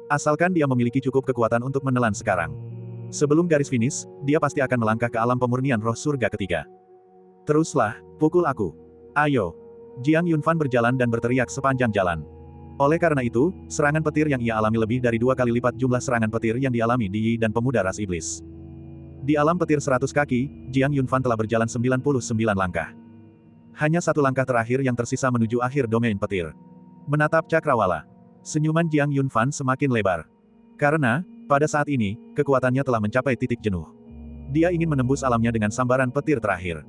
Asalkan dia memiliki cukup kekuatan untuk menelan sekarang. Sebelum garis finish, dia pasti akan melangkah ke alam pemurnian roh surga ketiga. Teruslah, pukul aku. Ayo. Jiang Yunfan berjalan dan berteriak sepanjang jalan. Oleh karena itu, serangan petir yang ia alami lebih dari 2 kali lipat jumlah serangan petir yang dialami Di Yi dan pemuda ras iblis. Di alam petir 100 kaki, Jiang Yunfan telah berjalan 99 langkah. Hanya 1 langkah terakhir yang tersisa menuju akhir domain petir. Menatap cakrawala. Senyuman Jiang Yunfan semakin lebar. Karena, pada saat ini, kekuatannya telah mencapai titik jenuh. Dia ingin menembus alamnya dengan sambaran petir terakhir.